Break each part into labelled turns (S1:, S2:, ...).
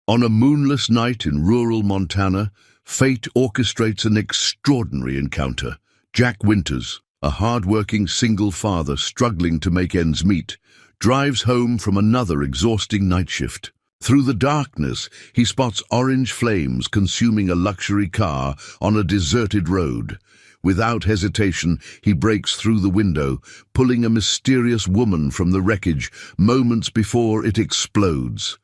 S1: On a moonless night in rural Montana, fate orchestrates an extraordinary encounter. Jack Winters, a hard-working single father struggling to make ends meet, drives home from another exhausting night shift. Through the darkness, he spots orange flames consuming a luxury car on a deserted road. Without hesitation, he breaks through the window, pulling a mysterious woman from the wreckage moments before it explodes.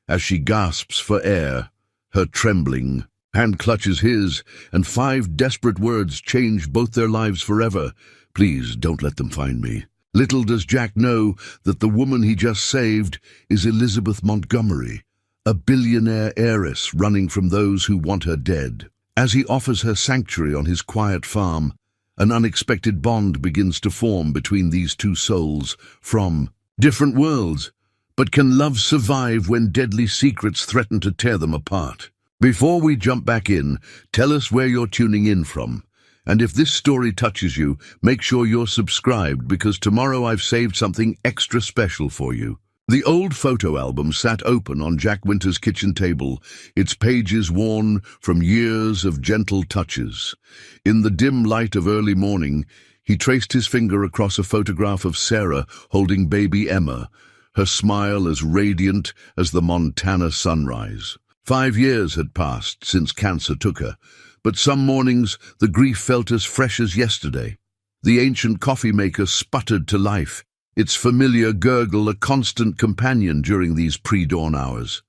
S1: As she gasps for air, her trembling hand clutches his, and 5 desperate words change both their lives forever. "Please don't let them find me." Little does Jack know that the woman he just saved is Elizabeth Montgomery, a billionaire heiress running from those who want her dead. As he offers her sanctuary on his quiet farm, an unexpected bond begins to form between these two souls from different worlds. But can love survive when deadly secrets threaten to tear them apart? Before we jump back in, tell us where you're tuning in from. And if this story touches you, make sure you're subscribed, because tomorrow I've saved something extra special for you. The old photo album sat open on Jack Winters' kitchen table, its pages worn from years of gentle touches. In the dim light of early morning, he traced his finger across a photograph of Sarah holding baby Emma, her smile as radiant as the Montana sunrise. 5 years had passed since cancer took her, but some mornings the grief felt as fresh as yesterday. The ancient coffee maker sputtered to life, its familiar gurgle a constant companion during these pre-dawn hours.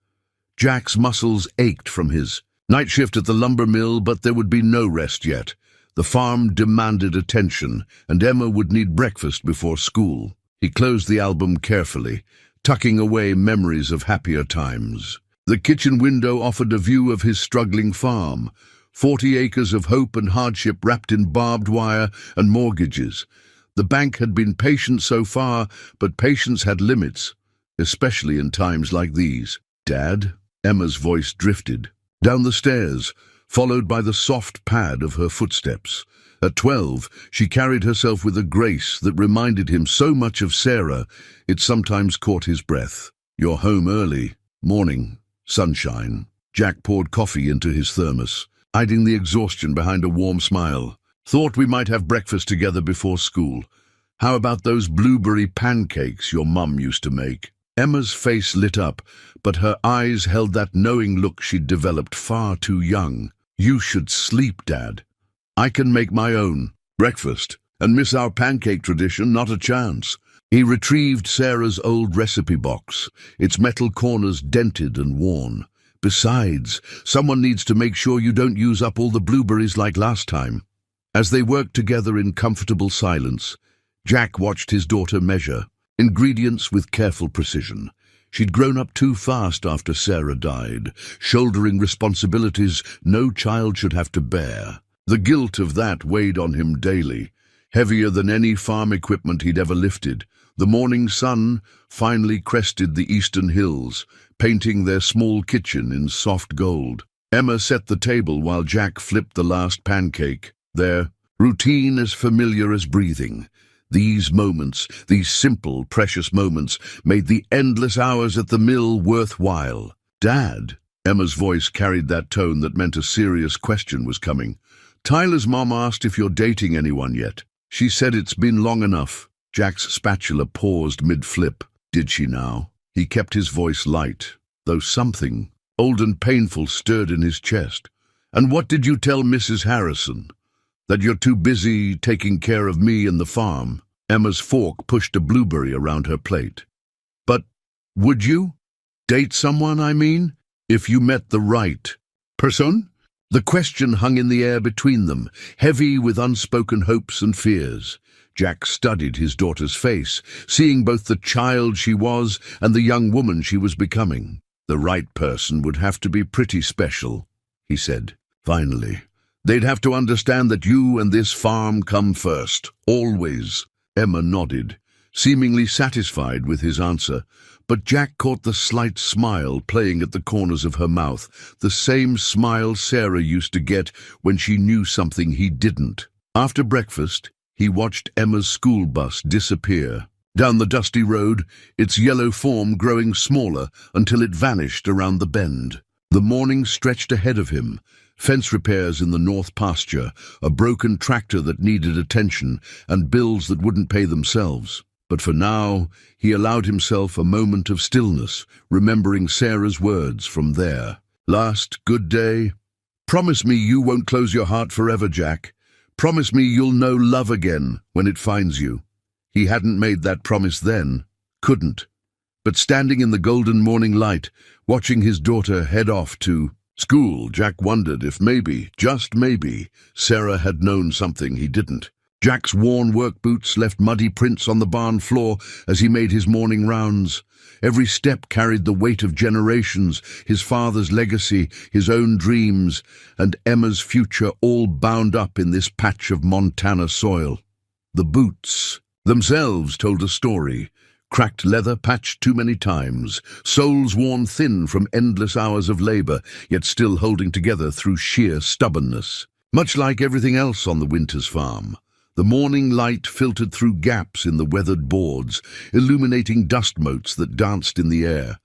S1: Jack's muscles ached from his night shift at the lumber mill, but there would be no rest yet. The farm demanded attention, and Emma would need breakfast before school. He closed the album carefully, tucking away memories of happier times. The kitchen window offered a view of his struggling farm, 40 acres of hope and hardship wrapped in barbed wire and mortgages. The bank had been patient so far, but patience had limits, especially in times like these. "Dad?" Emma's voice drifted down the stairs, followed by the soft pad of her footsteps. At 12, she carried herself with a grace that reminded him so much of Sarah, it sometimes caught his breath. "You're home early. Morning. Sunshine." Jack poured coffee into his thermos, hiding the exhaustion behind a warm smile. "Thought we might have breakfast together before school. How about those blueberry pancakes your mum used to make?" Emma's face lit up, but her eyes held that knowing look she'd developed far too young. "You should sleep, Dad. I can make my own breakfast, and miss our pancake tradition, not a chance." He retrieved Sarah's old recipe box, its metal corners dented and worn. "Besides, someone needs to make sure you don't use up all the blueberries like last time." As they worked together in comfortable silence, Jack watched his daughter measure ingredients with careful precision. She'd grown up too fast after Sarah died, shouldering responsibilities no child should have to bear. The guilt of that weighed on him daily, heavier than any farm equipment he'd ever lifted. The morning sun finally crested the eastern hills, painting their small kitchen in soft gold. Emma set the table while Jack flipped the last pancake, their routine as familiar as breathing. These moments, these simple, precious moments, made the endless hours at the mill worthwhile. "Dad?" Emma's voice carried that tone that meant a serious question was coming. "Tyler's mom asked if you're dating anyone yet. She said it's been long enough." Jack's spatula paused mid-flip. "Did she now?" He kept his voice light, though something old and painful stirred in his chest. "And what did you tell Mrs. Harrison? That you're too busy taking care of me and the farm?" Emma's fork pushed a blueberry around her plate. "But would you? Date someone, I mean? If you met the right person?" The question hung in the air between them, heavy with unspoken hopes and fears. Jack studied his daughter's face, seeing both the child she was and the young woman she was becoming. "The right person would have to be pretty special," he said. "Finally, they'd have to understand that you and this farm come first, always." Emma nodded, seemingly satisfied with his answer, but Jack caught the slight smile playing at the corners of her mouth, the same smile Sarah used to get when she knew something he didn't. After breakfast, he watched Emma's school bus disappear down the dusty road, its yellow form growing smaller until it vanished around the bend. The morning stretched ahead of him. Fence repairs in the north pasture, a broken tractor that needed attention, and bills that wouldn't pay themselves. But for now, he allowed himself a moment of stillness, remembering Sarah's words from there. Last good day. Promise me you won't close your heart forever, Jack. Promise me you'll know love again when it finds you. He hadn't made that promise then. Couldn't. But standing in the golden morning light, watching his daughter head off to school, Jack wondered if maybe, just maybe, Sarah had known something he didn't. Jack's worn work boots left muddy prints on the barn floor as he made his morning rounds. Every step carried the weight of generations, his father's legacy, his own dreams, and Emma's future all bound up in this patch of Montana soil. The boots themselves told a story. Cracked leather patched too many times, soles worn thin from endless hours of labor, yet still holding together through sheer stubbornness. Much like everything else on the Winters farm, the morning light filtered through gaps in the weathered boards, illuminating dust motes that danced in the air.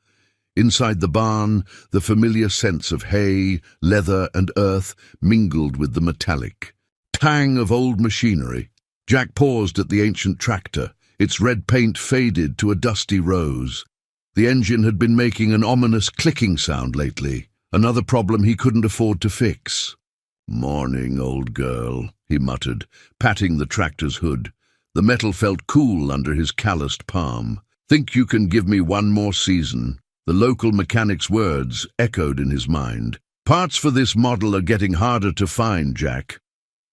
S1: Inside the barn, the familiar scents of hay, leather, and earth mingled with the metallic tang of old machinery. Jack paused at the ancient tractor. Its red paint faded to a dusty rose. The engine had been making an ominous clicking sound lately, another problem he couldn't afford to fix. "Morning, old girl," he muttered, patting the tractor's hood. The metal felt cool under his calloused palm. "Think you can give me one more season?" The local mechanic's words echoed in his mind. "Parts for this model are getting harder to find, Jack.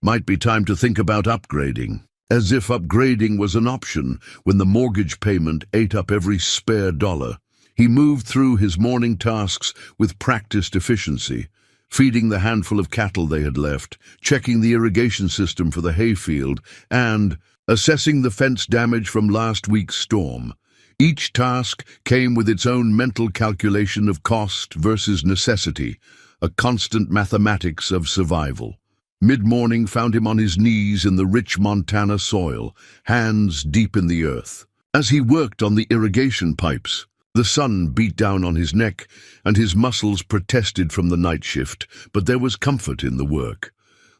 S1: Might be time to think about upgrading." As if upgrading was an option when the mortgage payment ate up every spare dollar. He moved through his morning tasks with practiced efficiency, feeding the handful of cattle they had left, checking the irrigation system for the hayfield, and assessing the fence damage from last week's storm. Each task came with its own mental calculation of cost versus necessity, a constant mathematics of survival. Mid-morning found him on his knees in the rich Montana soil, hands deep in the earth. As he worked on the irrigation pipes, the sun beat down on his neck, and his muscles protested from the night shift, but there was comfort in the work.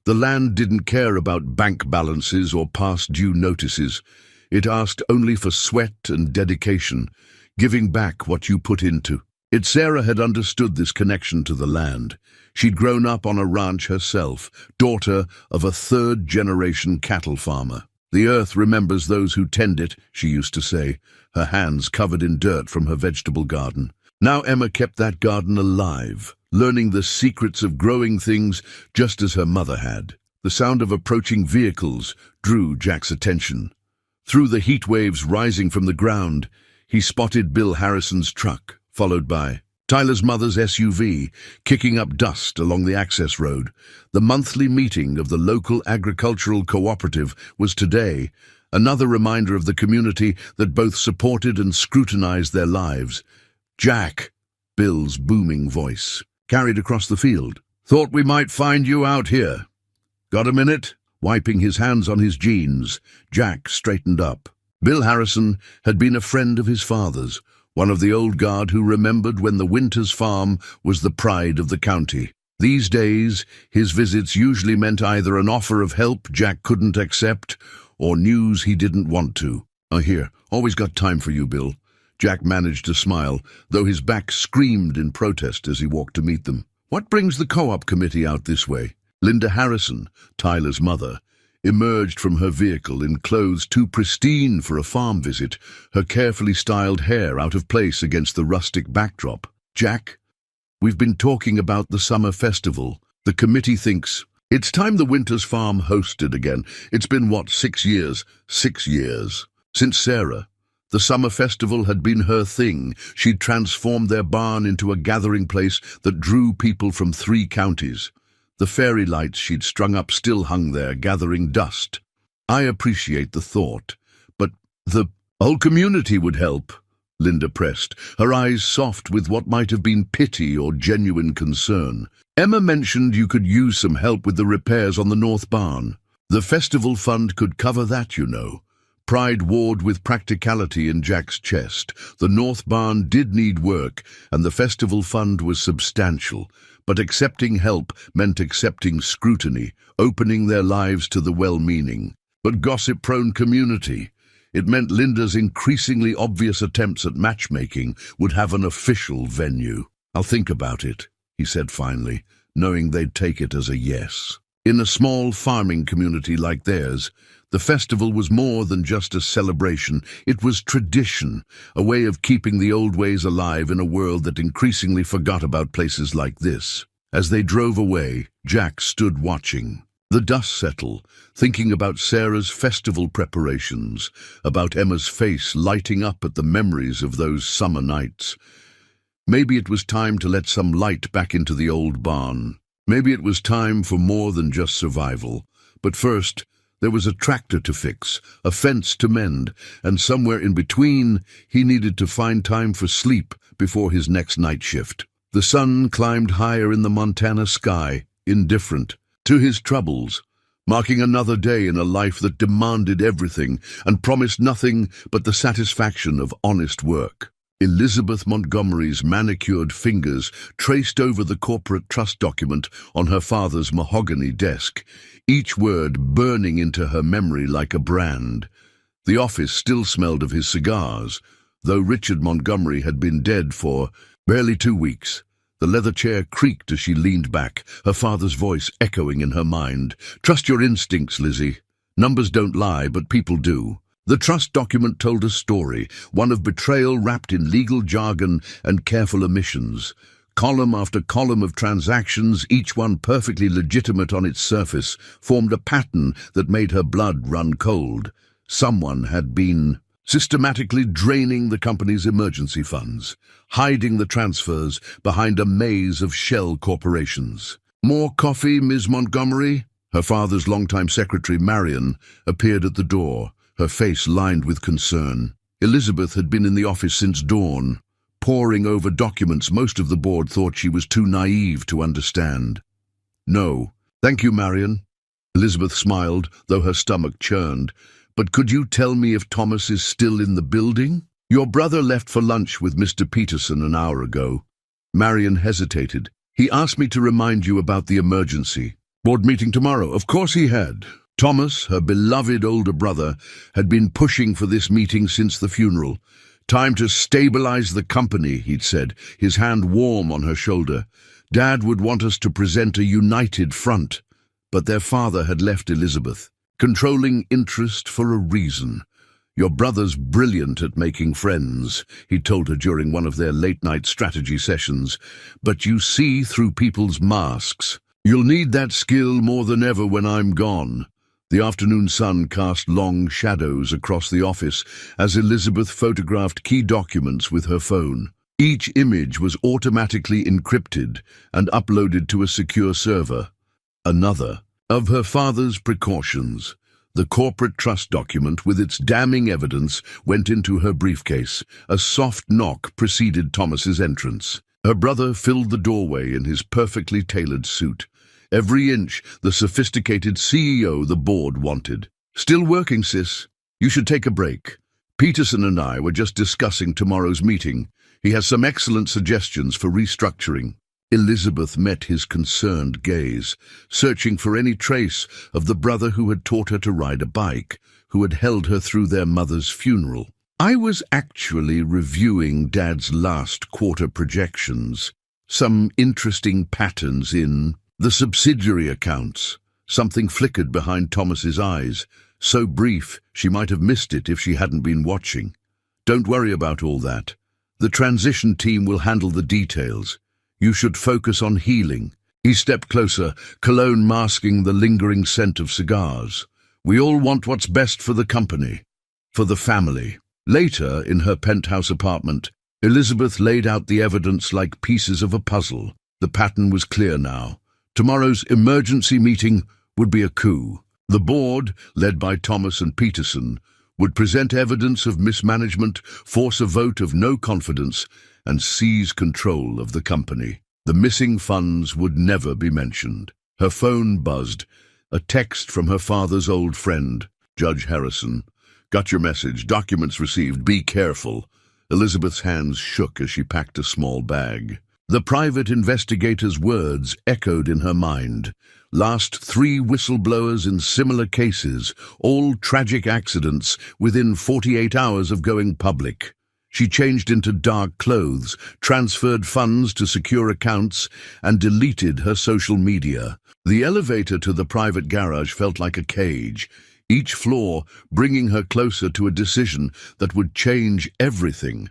S1: The land didn't care about bank balances or past due notices. It asked only for sweat and dedication, giving back what you put into it. Sarah had understood this connection to the land. She'd grown up on a ranch herself, daughter of a third-generation cattle farmer. "The earth remembers those who tend it," she used to say, her hands covered in dirt from her vegetable garden. Now Emma kept that garden alive, learning the secrets of growing things just as her mother had. The sound of approaching vehicles drew Jack's attention. Through the heat waves rising from the ground, he spotted Bill Harrison's truck, followed by Tyler's mother's SUV, kicking up dust along the access road. The monthly meeting of the local agricultural cooperative was today, another reminder of the community that both supported and scrutinized their lives. "Jack," Bill's booming voice carried across the field. "Thought we might find you out here. Got a minute?" Wiping his hands on his jeans, Jack straightened up. Bill Harrison had been a friend of his father's, one of the old guard who remembered when the Winters farm was the pride of the county. These days, his visits usually meant either an offer of help Jack couldn't accept or news he didn't want to. Here, always got time for you, Bill." Jack managed to smile, though his back screamed in protest as he walked to meet them. "What brings the co-op committee out this way?" Linda Harrison, Tyler's mother, emerged from her vehicle in clothes too pristine for a farm visit, her carefully styled hair out of place against the rustic backdrop. "Jack, we've been talking about the summer festival. The committee thinks it's time the Winters farm hosted again. It's been, 6 years? 6 years. Since Sarah. The summer festival had been her thing. She'd transformed their barn into a gathering place that drew people from 3 counties. The fairy lights she'd strung up still hung there, gathering dust. I appreciate the thought, but the whole community would help, Linda pressed, her eyes soft with what might have been pity or genuine concern. Emma mentioned you could use some help with the repairs on the north barn. The festival fund could cover that, you know. Pride warred with practicality in Jack's chest. The North Barn did need work, and the festival fund was substantial. But accepting help meant accepting scrutiny, opening their lives to the well-meaning, but gossip-prone community. It meant Linda's increasingly obvious attempts at matchmaking would have an official venue. "I'll think about it," he said finally, knowing they'd take it as a yes. In a small farming community like theirs, the festival was more than just a celebration. It was tradition, a way of keeping the old ways alive in a world that increasingly forgot about places like this. As they drove away, Jack stood watching. The dust settled, thinking about Sarah's festival preparations, about Emma's face lighting up at the memories of those summer nights. Maybe it was time to let some light back into the old barn. Maybe it was time for more than just survival. But first, there was a tractor to fix, a fence to mend, and somewhere in between, he needed to find time for sleep before his next night shift. The sun climbed higher in the Montana sky, indifferent to his troubles, marking another day in a life that demanded everything and promised nothing but the satisfaction of honest work. Elizabeth Montgomery's manicured fingers traced over the corporate trust document on her father's mahogany desk, each word burning into her memory like a brand. The office still smelled of his cigars, though Richard Montgomery had been dead for barely 2 weeks. The leather chair creaked as she leaned back, her father's voice echoing in her mind. "Trust your instincts, Lizzie. Numbers don't lie, but people do." The trust document told a story, one of betrayal wrapped in legal jargon and careful omissions. Column after column of transactions, each one perfectly legitimate on its surface, formed a pattern that made her blood run cold. Someone had been systematically draining the company's emergency funds, hiding the transfers behind a maze of shell corporations. "More coffee, Ms. Montgomery?" Her father's longtime secretary, Marion, appeared at the door, her face lined with concern. Elizabeth had been in the office since dawn, poring over documents most of the board thought she was too naive to understand. "No, thank you, Marion." Elizabeth smiled, though her stomach churned. "But could you tell me if Thomas is still in the building? Your brother left for lunch with Mr. Peterson an hour ago." Marion hesitated. "He asked me to remind you about the emergency. Board meeting tomorrow." Of course he had. Thomas, her beloved older brother, had been pushing for this meeting since the funeral. "Time to stabilize the company," he'd said, his hand warm on her shoulder. "Dad would want us to present a united front." But their father had left Elizabeth. "Controlling interest for a reason. Your brother's brilliant at making friends," he told her during one of their late-night strategy sessions. "But you see through people's masks. You'll need that skill more than ever when I'm gone." The afternoon sun cast long shadows across the office as Elizabeth photographed key documents with her phone. Each image was automatically encrypted and uploaded to a secure server. Another of her father's precautions. The corporate trust document with its damning evidence went into her briefcase. A soft knock preceded Thomas's entrance. Her brother filled the doorway in his perfectly tailored suit. Every inch the sophisticated CEO the board wanted. "Still working, sis? You should take a break. Peterson and I were just discussing tomorrow's meeting. He has some excellent suggestions for restructuring." Elizabeth met his concerned gaze, searching for any trace of the brother who had taught her to ride a bike, who had held her through their mother's funeral. "I was actually reviewing Dad's last quarter projections. Some interesting patterns in the subsidiary accounts." Something flickered behind Thomas's eyes, so brief she might have missed it if she hadn't been watching. "Don't worry about all that. The transition team will handle the details. You should focus on healing." He stepped closer, cologne masking the lingering scent of cigars. "We all want what's best for the company, for the family." Later, in her penthouse apartment, Elizabeth laid out the evidence like pieces of a puzzle. The pattern was clear now. Tomorrow's emergency meeting would be a coup. The board, led by Thomas and Peterson, would present evidence of mismanagement, force a vote of no confidence, and seize control of the company. The missing funds would never be mentioned. Her phone buzzed, a text from her father's old friend, Judge Harrison. Got your message. Documents received. Be careful. Elizabeth's hands shook as she packed a small bag. The private investigator's words echoed in her mind. Last 3 whistleblowers in similar cases, all tragic accidents within 48 hours of going public. She changed into dark clothes, transferred funds to secure accounts, and deleted her social media. The elevator to the private garage felt like a cage, each floor bringing her closer to a decision that would change everything.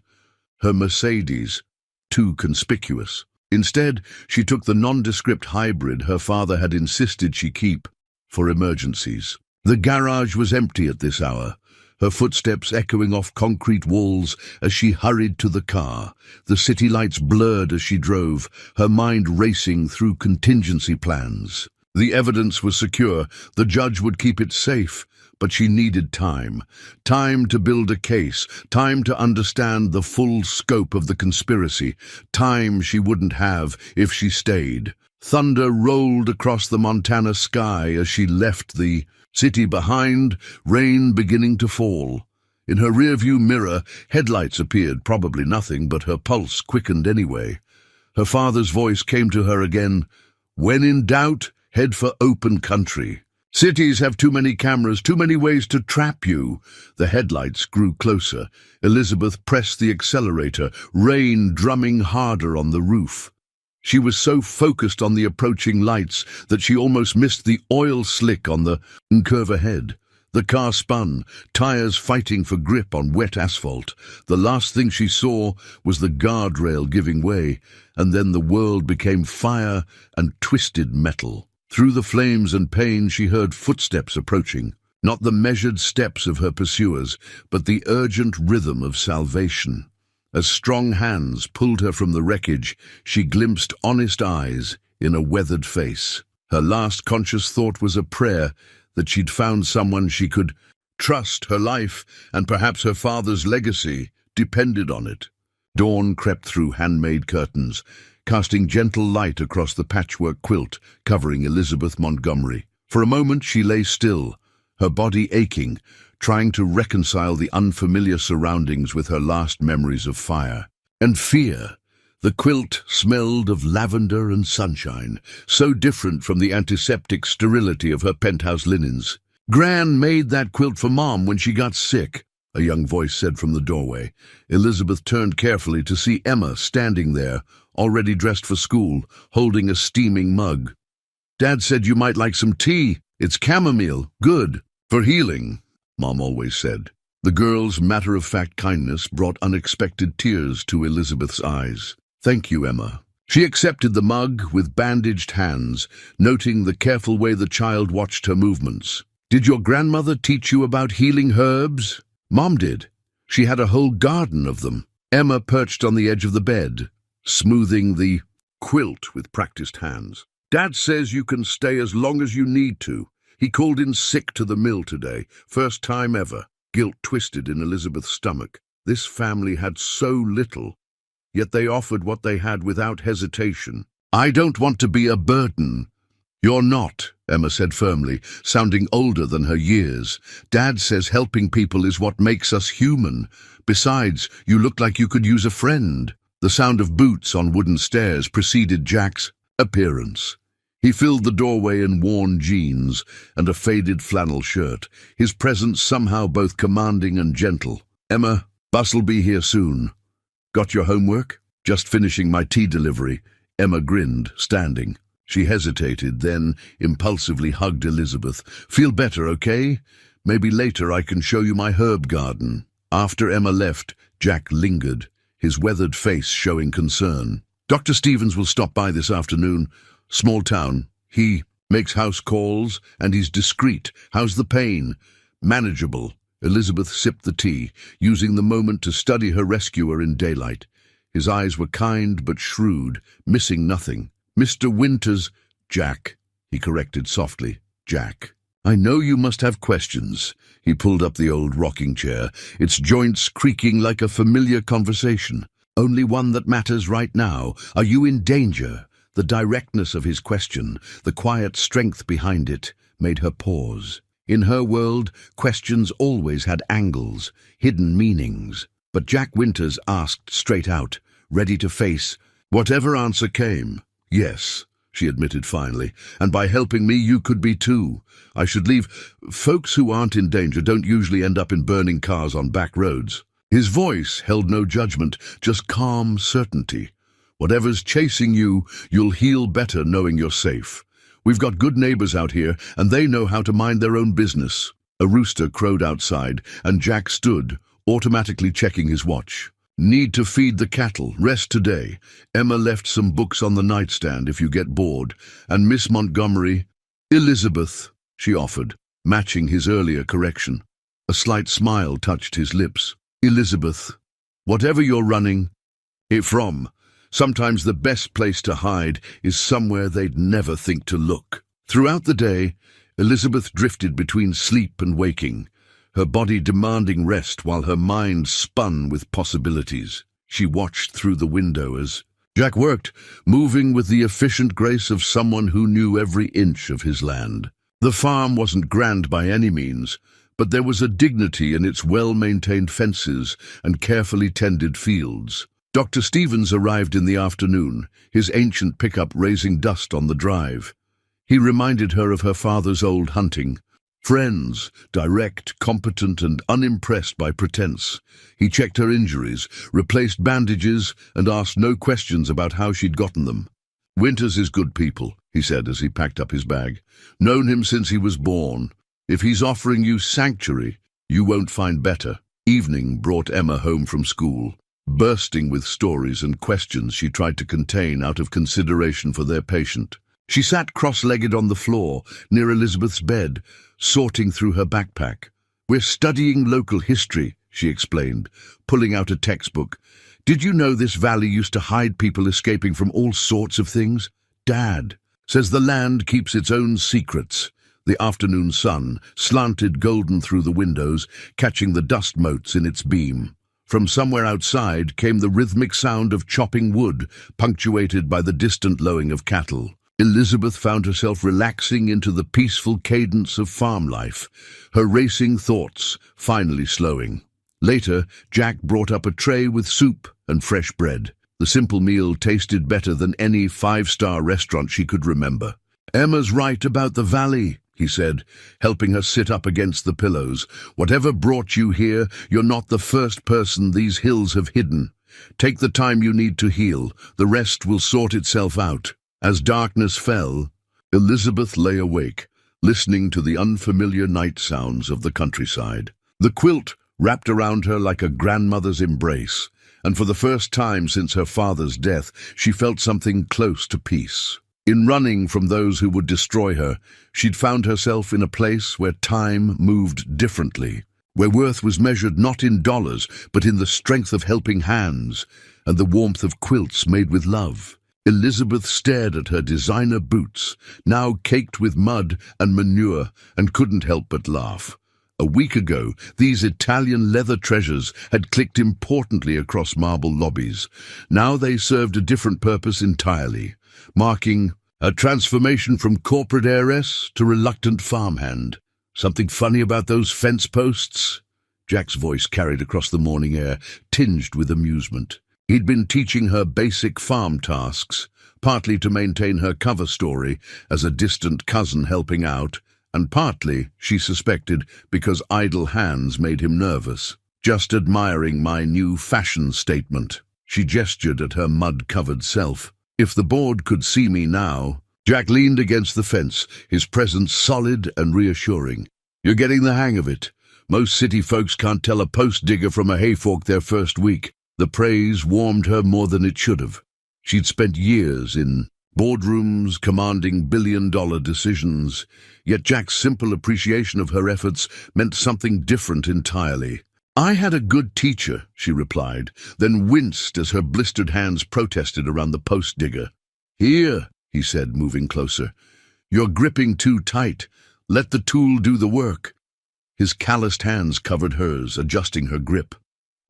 S1: Her Mercedes, too conspicuous. Instead, she took the nondescript hybrid her father had insisted she keep for emergencies. The garage was empty at this hour, her footsteps echoing off concrete walls as she hurried to the car. The city lights blurred as she drove, her mind racing through contingency plans. The evidence was secure, the judge would keep it safe, but she needed time. Time to build a case, time to understand the full scope of the conspiracy, time she wouldn't have if she stayed. Thunder rolled across the Montana sky as she left the city behind, rain beginning to fall. In her rearview mirror, headlights appeared, probably nothing, but her pulse quickened anyway. Her father's voice came to her again. When in doubt, head for open country. Cities have too many cameras, too many ways to trap you. The headlights grew closer. Elizabeth pressed the accelerator, rain drumming harder on the roof. She was so focused on the approaching lights that she almost missed the oil slick on the curve ahead. The car spun, tires fighting for grip on wet asphalt. The last thing she saw was the guardrail giving way, and then the world became fire and twisted metal. Through the flames and pain she heard footsteps approaching, not the measured steps of her pursuers, but the urgent rhythm of salvation. As strong hands pulled her from the wreckage, she glimpsed honest eyes in a weathered face. Her last conscious thought was a prayer that she'd found someone she could trust. Her life, and perhaps her father's legacy, depended on it. Dawn crept through handmade curtains, casting gentle light across the patchwork quilt covering Elizabeth Montgomery. For a moment she lay still, her body aching, trying to reconcile the unfamiliar surroundings with her last memories of fire and fear. The quilt smelled of lavender and sunshine, so different from the antiseptic sterility of her penthouse linens. "Gran made that quilt for Mom when she got sick," a young voice said from the doorway. Elizabeth turned carefully to see Emma standing there, already dressed for school, holding a steaming mug. "Dad said you might like some tea. It's chamomile, good for healing," Mom always said. The girl's matter-of-fact kindness brought unexpected tears to Elizabeth's eyes. "Thank you, Emma." She accepted the mug with bandaged hands, noting the careful way the child watched her movements. "Did your grandmother teach you about healing herbs?" "Mom did. She had a whole garden of them." Emma perched on the edge of the bed, smoothing the quilt with practiced hands. "Dad says you can stay as long as you need to. He called in sick to the mill today. First time ever." Guilt twisted in Elizabeth's stomach. This family had so little, yet they offered what they had without hesitation. "I don't want to be a burden." "You're not," Emma said firmly, sounding older than her years. "Dad says helping people is what makes us human. Besides, you look like you could use a friend." The sound of boots on wooden stairs preceded Jack's appearance. He filled the doorway in worn jeans and a faded flannel shirt, his presence somehow both commanding and gentle. "Emma, bus'll be here soon. Got your homework?" "Just finishing my tea delivery." Emma grinned, standing. She hesitated, then impulsively hugged Elizabeth. "Feel better, okay? Maybe later I can show you my herb garden." After Emma left, Jack lingered, his weathered face showing concern. "Dr. Stevens will stop by this afternoon. Small town. He makes house calls, and he's discreet. How's the pain?" "Manageable." Elizabeth sipped the tea, using the moment to study her rescuer in daylight. His eyes were kind but shrewd, missing nothing. "Mr. Winters—" "Jack," he corrected softly. "Jack. I know you must have questions." He pulled up the old rocking chair, its joints creaking like a familiar conversation. "Only one that matters right now. Are you in danger?" The directness of his question, the quiet strength behind it, made her pause. In her world, questions always had angles, hidden meanings. But Jack Winters asked straight out, ready to face whatever answer came. "Yes," she admitted finally, "and by helping me you could be too. I should leave. Folks who aren't in danger don't usually end up in burning cars on back roads." His voice held no judgment, just calm certainty. "Whatever's chasing you, you'll heal better knowing you're safe. We've got good neighbors out here, and they know how to mind their own business." A rooster crowed outside, and Jack stood, automatically checking his watch. "Need to feed the cattle. Rest today. Emma left some books on the nightstand if you get bored. And Miss Montgomery—" "Elizabeth," she offered, matching his earlier correction. A slight smile touched his lips. "Elizabeth, whatever you're running from, sometimes the best place to hide is somewhere they'd never think to look." Throughout the day, Elizabeth drifted between sleep and waking, her body demanding rest while her mind spun with possibilities. She watched through the window as Jack worked, moving with the efficient grace of someone who knew every inch of his land. The farm wasn't grand by any means, but there was a dignity in its well-maintained fences and carefully tended fields. Dr. Stevens arrived in the afternoon, his ancient pickup raising dust on the drive. He reminded her of her father's old hunting. Friends, direct, competent, and unimpressed by pretense. He checked her injuries, replaced bandages, and asked no questions about how she'd gotten them. "Winters is good people," he said as he packed up his bag. "Known him since he was born. If he's offering you sanctuary, you won't find better." Evening brought Emma home from school, bursting with stories and questions she tried to contain out of consideration for their patient. She sat cross-legged on the floor near Elizabeth's bed, sorting through her backpack. "We're studying local history," she explained, pulling out a textbook. "Did you know this valley used to hide people escaping from all sorts of things? Dad says the land keeps its own secrets." The afternoon sun slanted golden through the windows, catching the dust motes in its beam. From somewhere outside came the rhythmic sound of chopping wood, punctuated by the distant lowing of cattle. Elizabeth found herself relaxing into the peaceful cadence of farm life, her racing thoughts finally slowing. Later, Jack brought up a tray with soup and fresh bread. The simple meal tasted better than any five-star restaurant she could remember. "Emma's right about the valley," he said, helping her sit up against the pillows. "Whatever brought you here, you're not the first person these hills have hidden. Take the time you need to heal. The rest will sort itself out." As darkness fell, Elizabeth lay awake, listening to the unfamiliar night sounds of the countryside. The quilt wrapped around her like a grandmother's embrace, and for the first time since her father's death, she felt something close to peace. In running from those who would destroy her, she'd found herself in a place where time moved differently, where worth was measured not in dollars, but in the strength of helping hands and the warmth of quilts made with love. Elizabeth stared at her designer boots, now caked with mud and manure, and couldn't help but laugh. A week ago, these Italian leather treasures had clicked importantly across marble lobbies. Now they served a different purpose entirely, marking a transformation from corporate heiress to reluctant farmhand. "Something funny about those fence posts?" Jack's voice carried across the morning air, tinged with amusement. He'd been teaching her basic farm tasks, partly to maintain her cover story as a distant cousin helping out, and partly, she suspected, because idle hands made him nervous. "Just admiring my new fashion statement." She gestured at her mud-covered self. "If the board could see me now." Jack leaned against the fence, his presence solid and reassuring. "You're getting the hang of it. Most city folks can't tell a post digger from a hayfork their first week." The praise warmed her more than it should have. She'd spent years in boardrooms commanding billion-dollar decisions, yet Jack's simple appreciation of her efforts meant something different entirely. "I had a good teacher," she replied, then winced as her blistered hands protested around the post digger. "Here," he said, moving closer. "You're gripping too tight. Let the tool do the work." His calloused hands covered hers, adjusting her grip.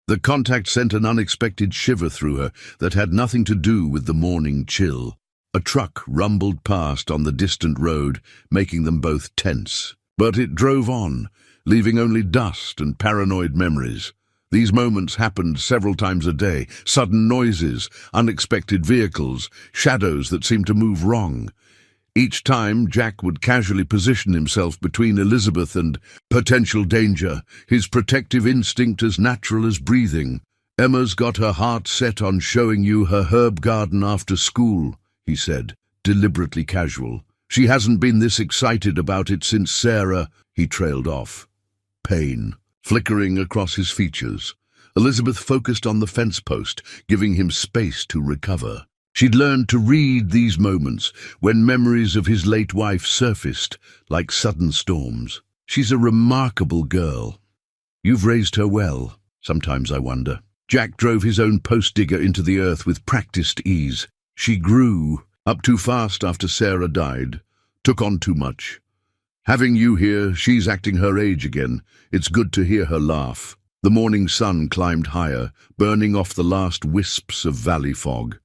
S1: The contact sent an unexpected shiver through her that had nothing to do with the morning chill. A truck rumbled past on the distant road, making them both tense. But it drove on, leaving only dust and paranoid memories. These moments happened several times a day, sudden noises, unexpected vehicles, shadows that seemed to move wrong. Each time, Jack would casually position himself between Elizabeth and potential danger, his protective instinct as natural as breathing. "Emma's got her heart set on showing you her herb garden after school," he said, deliberately casual. "She hasn't been this excited about it since Sarah—" He trailed off, pain flickering across his features. Elizabeth focused on the fence post, giving him space to recover. She'd learned to read these moments when memories of his late wife surfaced like sudden storms. "She's a remarkable girl. You've raised her well. Sometimes I wonder." Jack drove his own post digger into the earth with practiced ease. "She grew up too fast after Sarah died, took on too much. Having you here, she's acting her age again. It's good to hear her laugh." The morning sun climbed higher, burning off the last wisps of valley fog.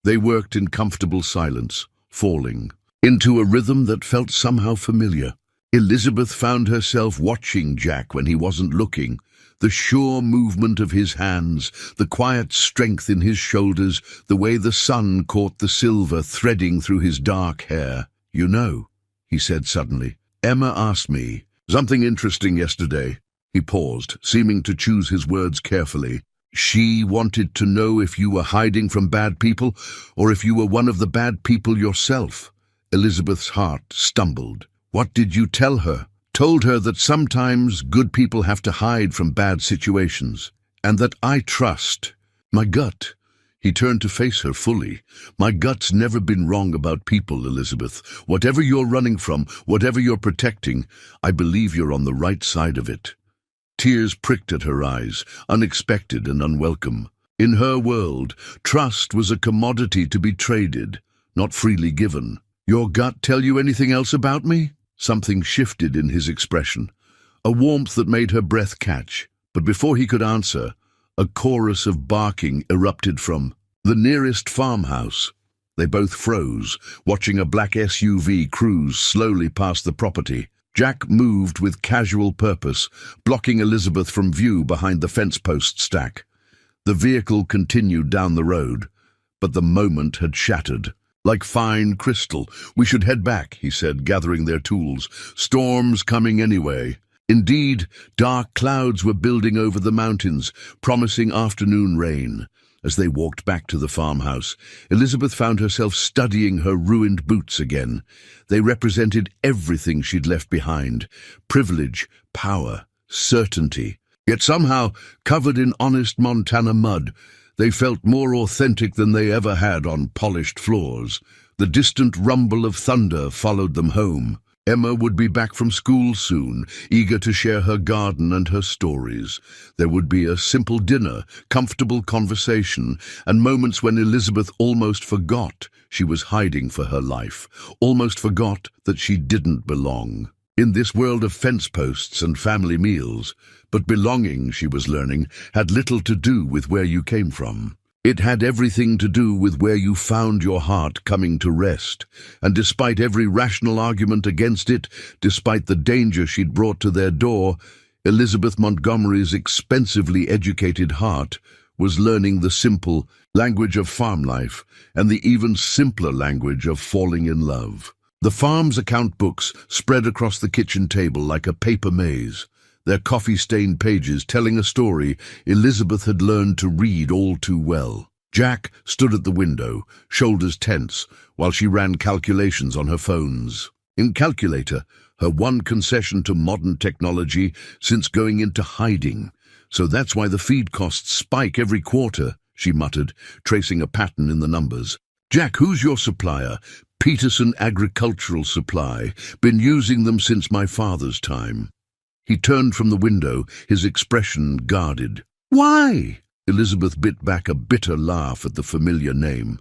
S1: They worked in comfortable silence, falling into a rhythm that felt somehow familiar. Elizabeth found herself watching Jack when he wasn't looking. The sure movement of his hands, the quiet strength in his shoulders, the way the sun caught the silver threading through his dark hair. "You know," he said suddenly, "Emma asked me something interesting yesterday." He paused, seeming to choose his words carefully. "She wanted to know if you were hiding from bad people, or if you were one of the bad people yourself." Elizabeth's heart stumbled. "What did you tell her?" "Told her that sometimes good people have to hide from bad situations, and that I trust my gut." He turned to face her fully. "My gut's never been wrong about people, Elizabeth. Whatever you're running from, whatever you're protecting, I believe you're on the right side of it." Tears pricked at her eyes, unexpected and unwelcome. In her world, trust was a commodity to be traded, not freely given. "Your gut tell you anything else about me?" Something shifted in his expression, a warmth that made her breath catch. But before he could answer, a chorus of barking erupted from the nearest farmhouse. They both froze, watching a black SUV cruise slowly past the property. Jack moved with casual purpose, blocking Elizabeth from view behind the fence post stack. The vehicle continued down the road, but the moment had shattered. "Like fine crystal. We should head back," he said, gathering their tools. "Storm's coming anyway." Indeed, dark clouds were building over the mountains, promising afternoon rain. As they walked back to the farmhouse, Elizabeth found herself studying her ruined boots again. They represented everything she'd left behind: privilege, power, certainty. Yet somehow, covered in honest Montana mud, they felt more authentic than they ever had on polished floors. The distant rumble of thunder followed them home. Emma would be back from school soon, eager to share her garden and her stories. There would be a simple dinner, comfortable conversation, and moments when Elizabeth almost forgot she was hiding for her life, almost forgot that she didn't belong in this world of fence posts and family meals. But belonging, she was learning, had little to do with where you came from. It had everything to do with where you found your heart coming to rest. And despite every rational argument against it, despite the danger she'd brought to their door, Elizabeth Montgomery's expensively educated heart was learning the simple language of farm life and the even simpler language of falling in love. The farm's account books spread across the kitchen table like a paper maze, their coffee-stained pages telling a story Elizabeth had learned to read all too well. Jack stood at the window, shoulders tense, while she ran calculations on her phones. In Calculator, her one concession to modern technology since going into hiding. "So that's why the feed costs spike every quarter," she muttered, tracing a pattern in the numbers. "Jack, who's your supplier?" "Peterson Agricultural Supply. Been using them since my father's time." He turned from the window, his expression guarded. "Why?" Elizabeth bit back a bitter laugh at the familiar name.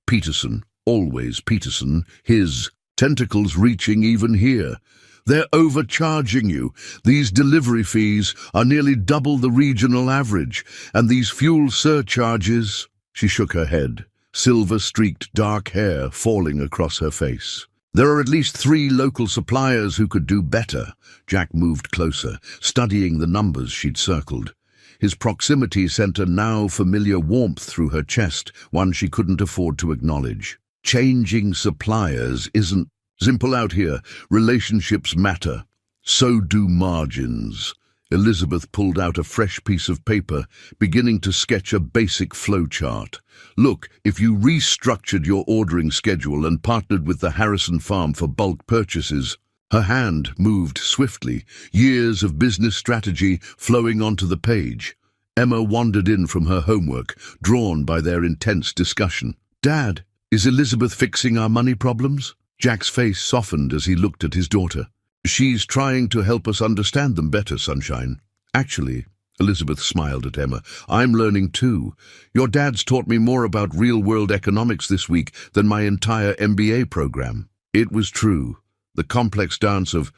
S1: Peterson, always Peterson, his tentacles reaching even here. "They're overcharging you. These delivery fees are nearly double the regional average, and these fuel surcharges—" She shook her head, silver-streaked dark hair falling across her face. There are at least 3 local suppliers who could do better. Jack moved closer, studying the numbers she'd circled. His proximity sent a now familiar warmth through her chest, one she couldn't afford to acknowledge. Changing suppliers isn't simple out here. Relationships matter. So do margins. Elizabeth pulled out a fresh piece of paper, beginning to sketch a basic flowchart. Look, if you restructured your ordering schedule and partnered with the Harrison farm for bulk purchases. Her hand moved swiftly, years of business strategy flowing onto the page. Emma wandered in from her homework, drawn by their intense discussion. "Dad, is Elizabeth fixing our money problems?" Jack's face softened as he looked at his daughter. "She's trying to help us understand them better, Sunshine." "Actually," Elizabeth smiled at Emma, "I'm learning too. Your dad's taught me more about real-world economics this week than my entire MBA program." It was true. The complex dance of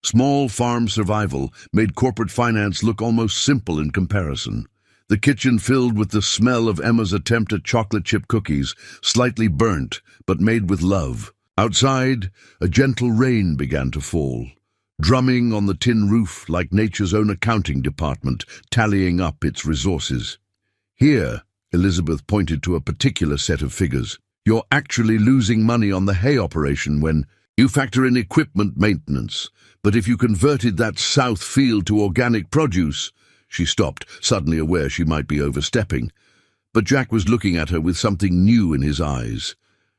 S1: small farm survival made corporate finance look almost simple in comparison. The kitchen filled with the smell of Emma's attempt at chocolate chip cookies, slightly burnt, but made with love. Outside, a gentle rain began to fall, drumming on the tin roof like nature's own accounting department, tallying up its resources. "Here," Elizabeth pointed to a particular set of figures, "you're actually losing money on the hay operation when you factor in equipment maintenance. But if you converted that south field to organic produce—" She stopped, suddenly aware she might be overstepping. But Jack was looking at her with something new in his eyes.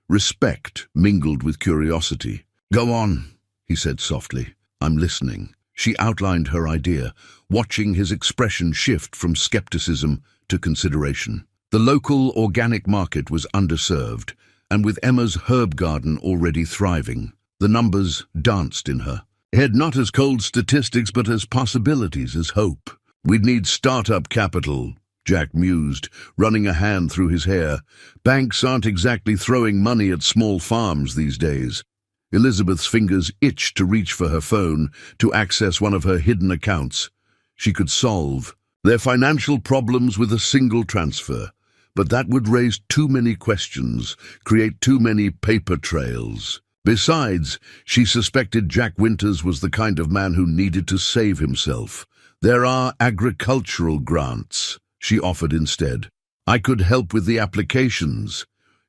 S1: Respect mingled with curiosity. "Go on," he said softly. "I'm listening." She outlined her idea, watching his expression shift from skepticism to consideration. The local organic market was underserved, and with Emma's herb garden already thriving, the numbers danced in her head, not as cold statistics but as possibilities, as hope. "We'd need startup capital," Jack mused, running a hand through his hair. "Banks aren't exactly throwing money at small farms these days." Elizabeth's fingers itched to reach for her phone, to access one of her hidden accounts. She could solve their financial problems with a single transfer, but that would raise too many questions, create too many paper trails. Besides, she suspected Jack Winters was the kind of man who needed to save himself. "There are agricultural grants," she offered instead. "I could help with the applications.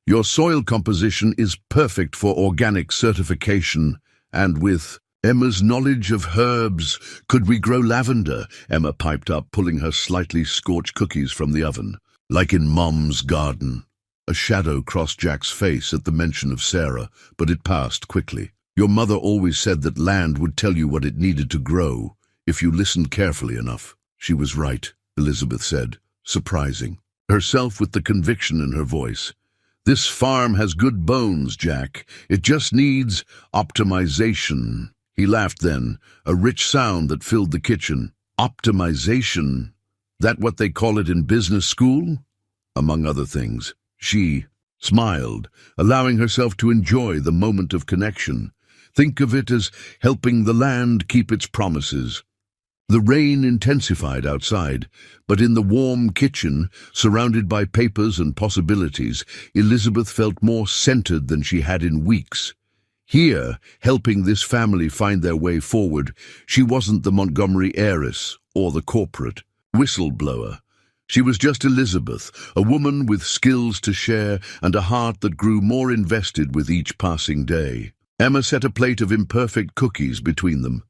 S1: Your soil composition is perfect for organic certification, and with Emma's knowledge of herbs, could we grow lavender?" Emma piped up, pulling her slightly scorched cookies from the oven. "Like in Mom's garden." A shadow crossed Jack's face at the mention of Sarah, but it passed quickly. "Your mother always said that land would tell you what it needed to grow, if you listened carefully enough." "She was right," Elizabeth said, surprising herself with the conviction in her voice. "This farm has good bones, Jack. It just needs optimization." He laughed then, a rich sound that filled the kitchen. "Optimization? That what they call it in business school?" Among other things. She smiled, allowing herself to enjoy the moment of connection. "Think of it as helping the land keep its promises." The rain intensified outside, but in the warm kitchen, surrounded by papers and possibilities, Elizabeth felt more centered than she had in weeks. Here, helping this family find their way forward, she wasn't the Montgomery heiress or the corporate whistleblower. She was just Elizabeth, a woman with skills to share and a heart that grew more invested with each passing day. Emma set a plate of imperfect cookies between them,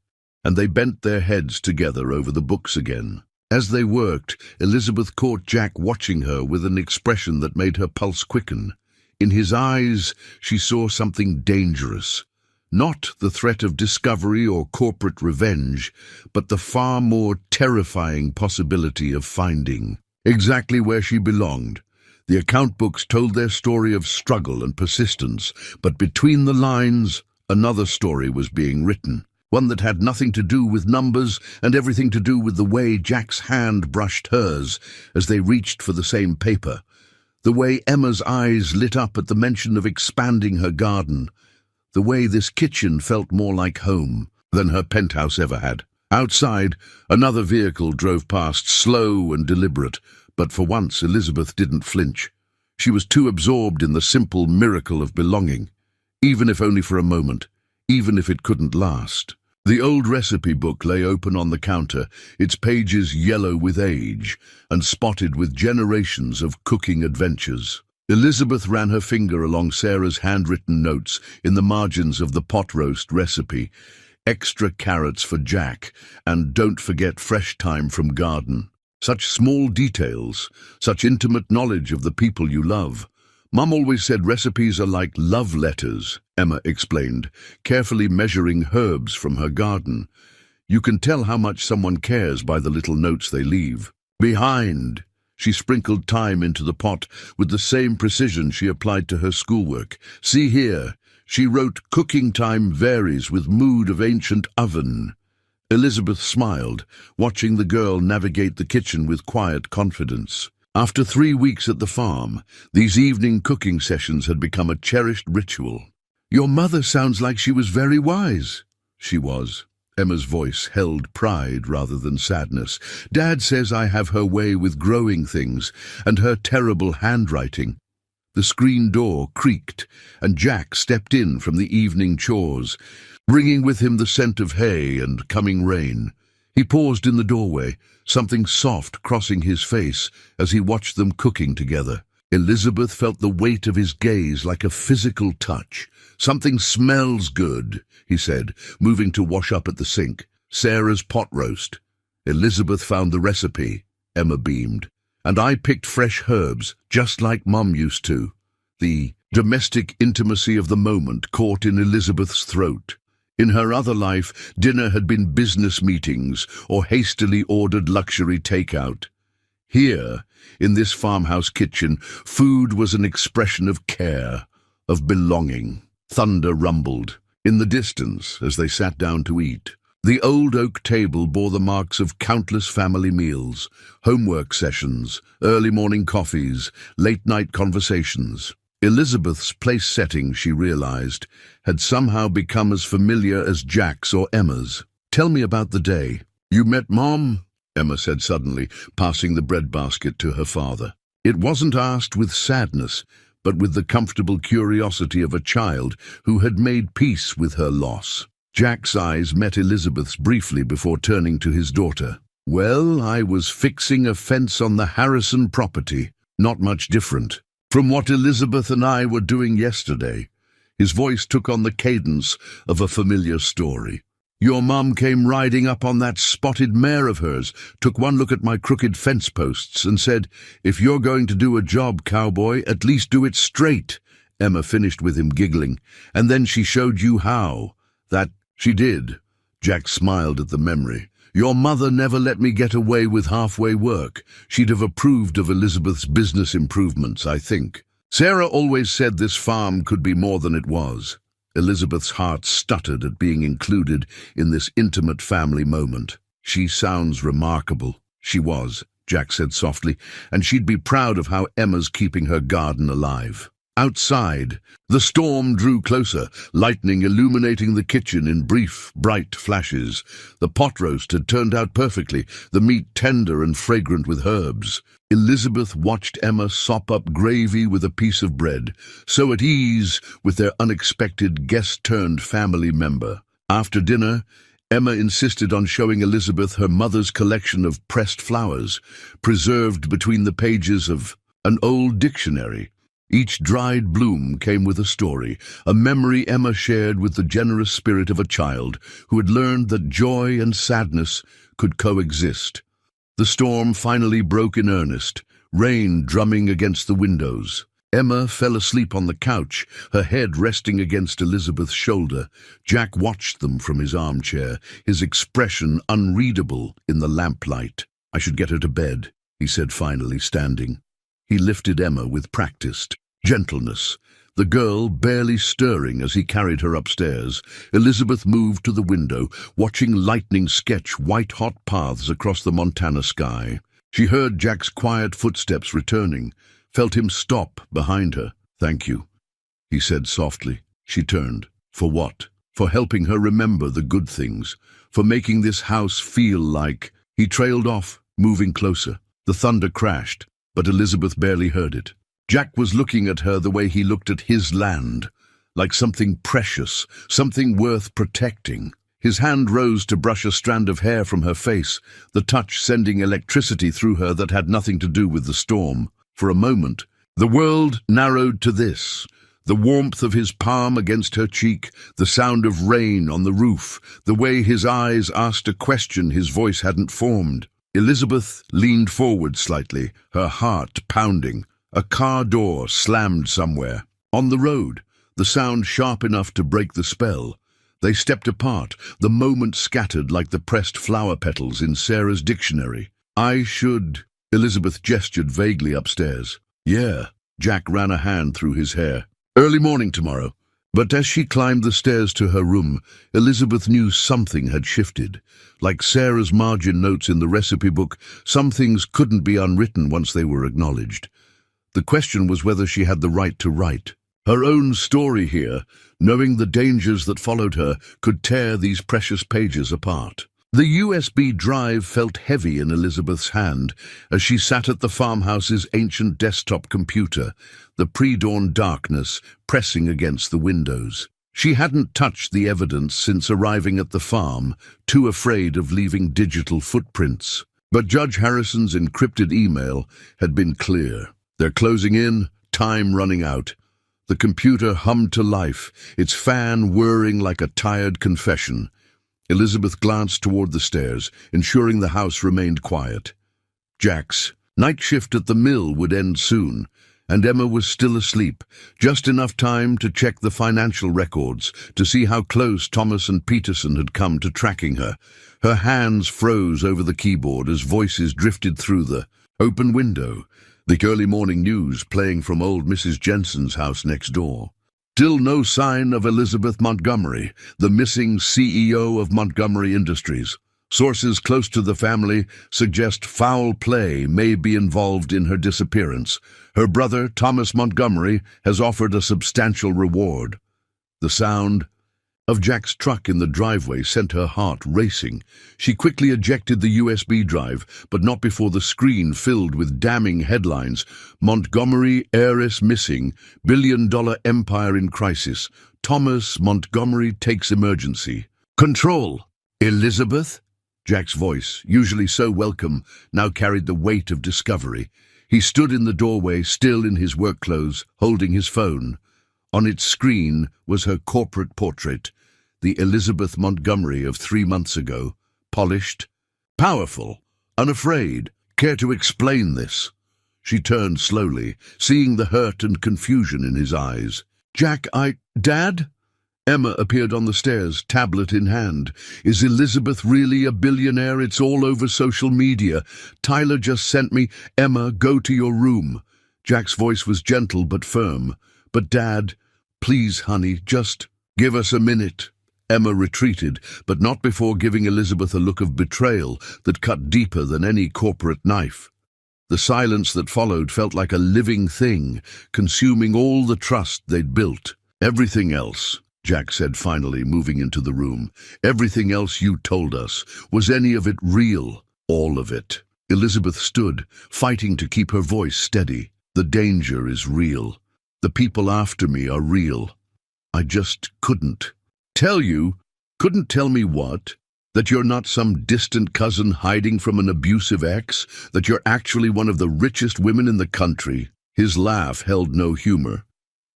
S1: and they bent their heads together over the books again. As they worked, Elizabeth caught Jack watching her with an expression that made her pulse quicken. In his eyes, she saw something dangerous. Not the threat of discovery or corporate revenge, but the far more terrifying possibility of finding exactly where she belonged. The account books told their story of struggle and persistence, but between the lines, another story was being written. One that had nothing to do with numbers and everything to do with the way Jack's hand brushed hers as they reached for the same paper. The way Emma's eyes lit up at the mention of expanding her garden. The way this kitchen felt more like home than her penthouse ever had. Outside, another vehicle drove past, slow and deliberate, but for once Elizabeth didn't flinch. She was too absorbed in the simple miracle of belonging. even if only for a moment, even if it couldn't last. The old recipe book lay open on the counter, its pages yellow with age and spotted with generations of cooking adventures. Elizabeth ran her finger along Sarah's handwritten notes in the margins of the pot roast recipe. Extra carrots for Jack, and don't forget fresh thyme from garden. Such small details, such intimate knowledge of the people you love. Mum always said recipes are like love letters, Emma explained, carefully measuring herbs from her garden. You can tell how much someone cares by the little notes they leave. Behind, she sprinkled thyme into the pot with the same precision she applied to her schoolwork. See here, she wrote, cooking time varies with mood of ancient oven. Elizabeth smiled, watching the girl navigate the kitchen with quiet confidence. After 3 weeks at the farm, these evening cooking sessions had become a cherished ritual. Your mother sounds like she was very wise. She was. Emma's voice held pride rather than sadness. Dad says I have her way with growing things, and her terrible handwriting. The screen door creaked, and Jack stepped in from the evening chores, bringing with him the scent of hay and coming rain. He paused in the doorway, something soft crossing his face as he watched them cooking together. Elizabeth felt the weight of his gaze like a physical touch. Something smells good, he said, moving to wash up at the sink. Sarah's pot roast. Elizabeth found the recipe, Emma beamed. And I picked fresh herbs, just like Mum used to. The domestic intimacy of the moment caught in Elizabeth's throat. In her other life, dinner had been business meetings or hastily ordered luxury takeout. Here, in this farmhouse kitchen, food was an expression of care, of belonging. Thunder rumbled in the distance as they sat down to eat. The old oak table bore the marks of countless family meals, homework sessions, early morning coffees, late-night conversations. Elizabeth's place setting, she realized, had somehow become as familiar as Jack's or Emma's. Tell me about the day. You met Mom? Emma said suddenly, passing the bread basket to her father. It wasn't asked with sadness, but with the comfortable curiosity of a child who had made peace with her loss. Jack's eyes met Elizabeth's briefly before turning to his daughter. Well, I was fixing a fence on the Harrison property. Not much different from what Elizabeth and I were doing yesterday. His voice took on the cadence of a familiar story. Your mum came riding up on that spotted mare of hers, took one look at my crooked fence posts and said, if you're going to do a job, cowboy, at least do it straight. Emma finished with him giggling. And then she showed you how. That she did. Jack smiled at the memory. Your mother never let me get away with halfway work. She'd have approved of Elizabeth's business improvements, I think. Sarah always said this farm could be more than it was. Elizabeth's heart stuttered at being included in this intimate family moment. She sounds remarkable. She was, Jack said softly, and she'd be proud of how Emma's keeping her garden alive. Outside, the storm drew closer, lightning illuminating the kitchen in brief, bright flashes. The pot roast had turned out perfectly, the meat tender and fragrant with herbs. Elizabeth watched Emma sop up gravy with a piece of bread, so at ease with their unexpected guest-turned-family member. After dinner, Emma insisted on showing Elizabeth her mother's collection of pressed flowers, preserved between the pages of an old dictionary. Each dried bloom came with a story, a memory Emma shared with the generous spirit of a child who had learned that joy and sadness could coexist. The storm finally broke in earnest, rain drumming against the windows. Emma fell asleep on the couch, her head resting against Elizabeth's shoulder. Jack watched them from his armchair, his expression unreadable in the lamplight. I should get her to bed, he said finally, standing. He lifted Emma with practiced gentleness, the girl barely stirring as he carried her upstairs. Elizabeth moved to the window, watching lightning sketch white-hot paths across the Montana sky. She heard Jack's quiet footsteps returning, felt him stop behind her. Thank you, he said softly. She turned. For what? For helping her remember the good things, for making this house feel like... He trailed off, moving closer. The thunder crashed, but Elizabeth barely heard it. Jack was looking at her the way he looked at his land, like something precious, something worth protecting. His hand rose to brush a strand of hair from her face, the touch sending electricity through her that had nothing to do with the storm. For a moment, the world narrowed to this: the warmth of his palm against her cheek, the sound of rain on the roof, the way his eyes asked a question his voice hadn't formed. Elizabeth leaned forward slightly, her heart pounding. A car door slammed somewhere. On the road, the sound sharp enough to break the spell. They stepped apart, the moment scattered like the pressed flower petals in Sarah's dictionary. "I should—" Elizabeth gestured vaguely upstairs. "Yeah." Jack ran a hand through his hair. "Early morning tomorrow." But as she climbed the stairs to her room, Elizabeth knew something had shifted. Like Sarah's margin notes in the recipe book, some things couldn't be unwritten once they were acknowledged. The question was whether she had the right to write. Her own story here, knowing the dangers that followed her, could tear these precious pages apart. The USB drive felt heavy in Elizabeth's hand as she sat at the farmhouse's ancient desktop computer, the pre-dawn darkness pressing against the windows. She hadn't touched the evidence since arriving at the farm, too afraid of leaving digital footprints. But Judge Harrison's encrypted email had been clear. They're closing in, time running out. The computer hummed to life, its fan whirring like a tired confession. Elizabeth glanced toward the stairs, ensuring the house remained quiet. Jack's night shift at the mill would end soon, and Emma was still asleep, just enough time to check the financial records, to see how close Thomas and Peterson had come to tracking her. Her hands froze over the keyboard as voices drifted through the open window, the early morning news playing from old Mrs. Jensen's house next door. Still no sign of Elizabeth Montgomery, the missing CEO of Montgomery Industries. Sources close to the family suggest foul play may be involved in her disappearance. Her brother, Thomas Montgomery, has offered a substantial reward. The sound of Jack's truck in the driveway sent her heart racing. She quickly ejected the USB drive, but not before the screen filled with damning headlines. Montgomery heiress missing, billion-dollar empire in crisis. Thomas Montgomery takes emergency control. Elizabeth? Jack's voice, usually so welcome, now carried the weight of discovery. He stood in the doorway, still in his work clothes, holding his phone. On its screen was her corporate portrait, the Elizabeth Montgomery of 3 months ago, polished, powerful, unafraid. Care to explain this? She turned slowly, seeing the hurt and confusion in his eyes. Jack, Dad? Emma appeared on the stairs, tablet in hand. Is Elizabeth really a billionaire? It's all over social media. Tyler just sent me. Emma, go to your room. Jack's voice was gentle but firm. But Dad, please, honey, just give us a minute. Emma retreated, but not before giving Elizabeth a look of betrayal that cut deeper than any corporate knife. The silence that followed felt like a living thing, consuming all the trust they'd built. Everything else, Jack said finally, moving into the room, everything else you told us, was any of it real? All of it. Elizabeth stood, fighting to keep her voice steady. The danger is real. The people after me are real. I just couldn't. Tell you? Couldn't tell me what? That you're not some distant cousin hiding from an abusive ex? That you're actually one of the richest women in the country? His laugh held no humor.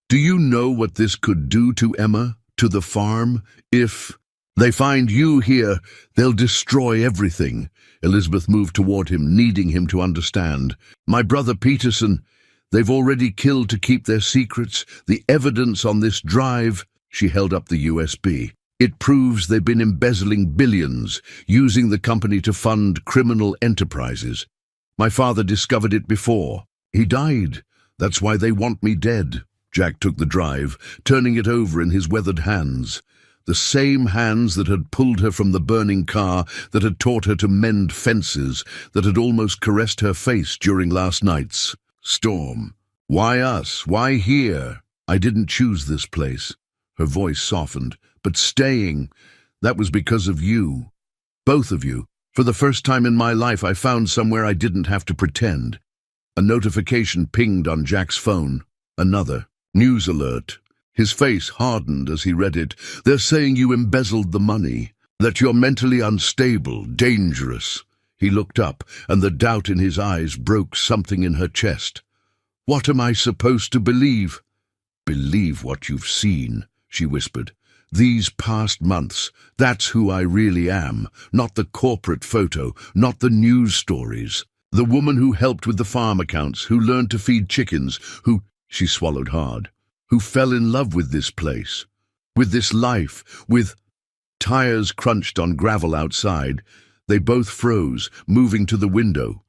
S1: Do you know what this could do to Emma, to the farm? If they find you here, they'll destroy everything. Elizabeth moved toward him, needing him to understand. My brother Peterson, they've already killed to keep their secrets. The evidence on this drive, she held up the USB. It proves they've been embezzling billions, using the company to fund criminal enterprises. My father discovered it before. He died. That's why they want me dead. Jack took the drive, turning it over in his weathered hands. The same hands that had pulled her from the burning car, that had taught her to mend fences, that had almost caressed her face during last night's storm. Why us? Why here? I didn't choose this place. Her voice softened. But staying, that was because of you. Both of you. For the first time in my life, I found somewhere I didn't have to pretend. A notification pinged on Jack's phone. Another. News alert. His face hardened as he read it. "They're saying you embezzled the money, that you're mentally unstable, dangerous." He looked up, and the doubt in his eyes broke something in her chest. "What am I supposed to believe?" "Believe what you've seen," she whispered. "These past months, that's who I really am, not the corporate photo, not the news stories. The woman who helped with the farm accounts, who learned to feed chickens, who—" She swallowed hard. "Who fell in love with this place, with this life, with—" Tires crunched on gravel outside. They both froze, moving to the window.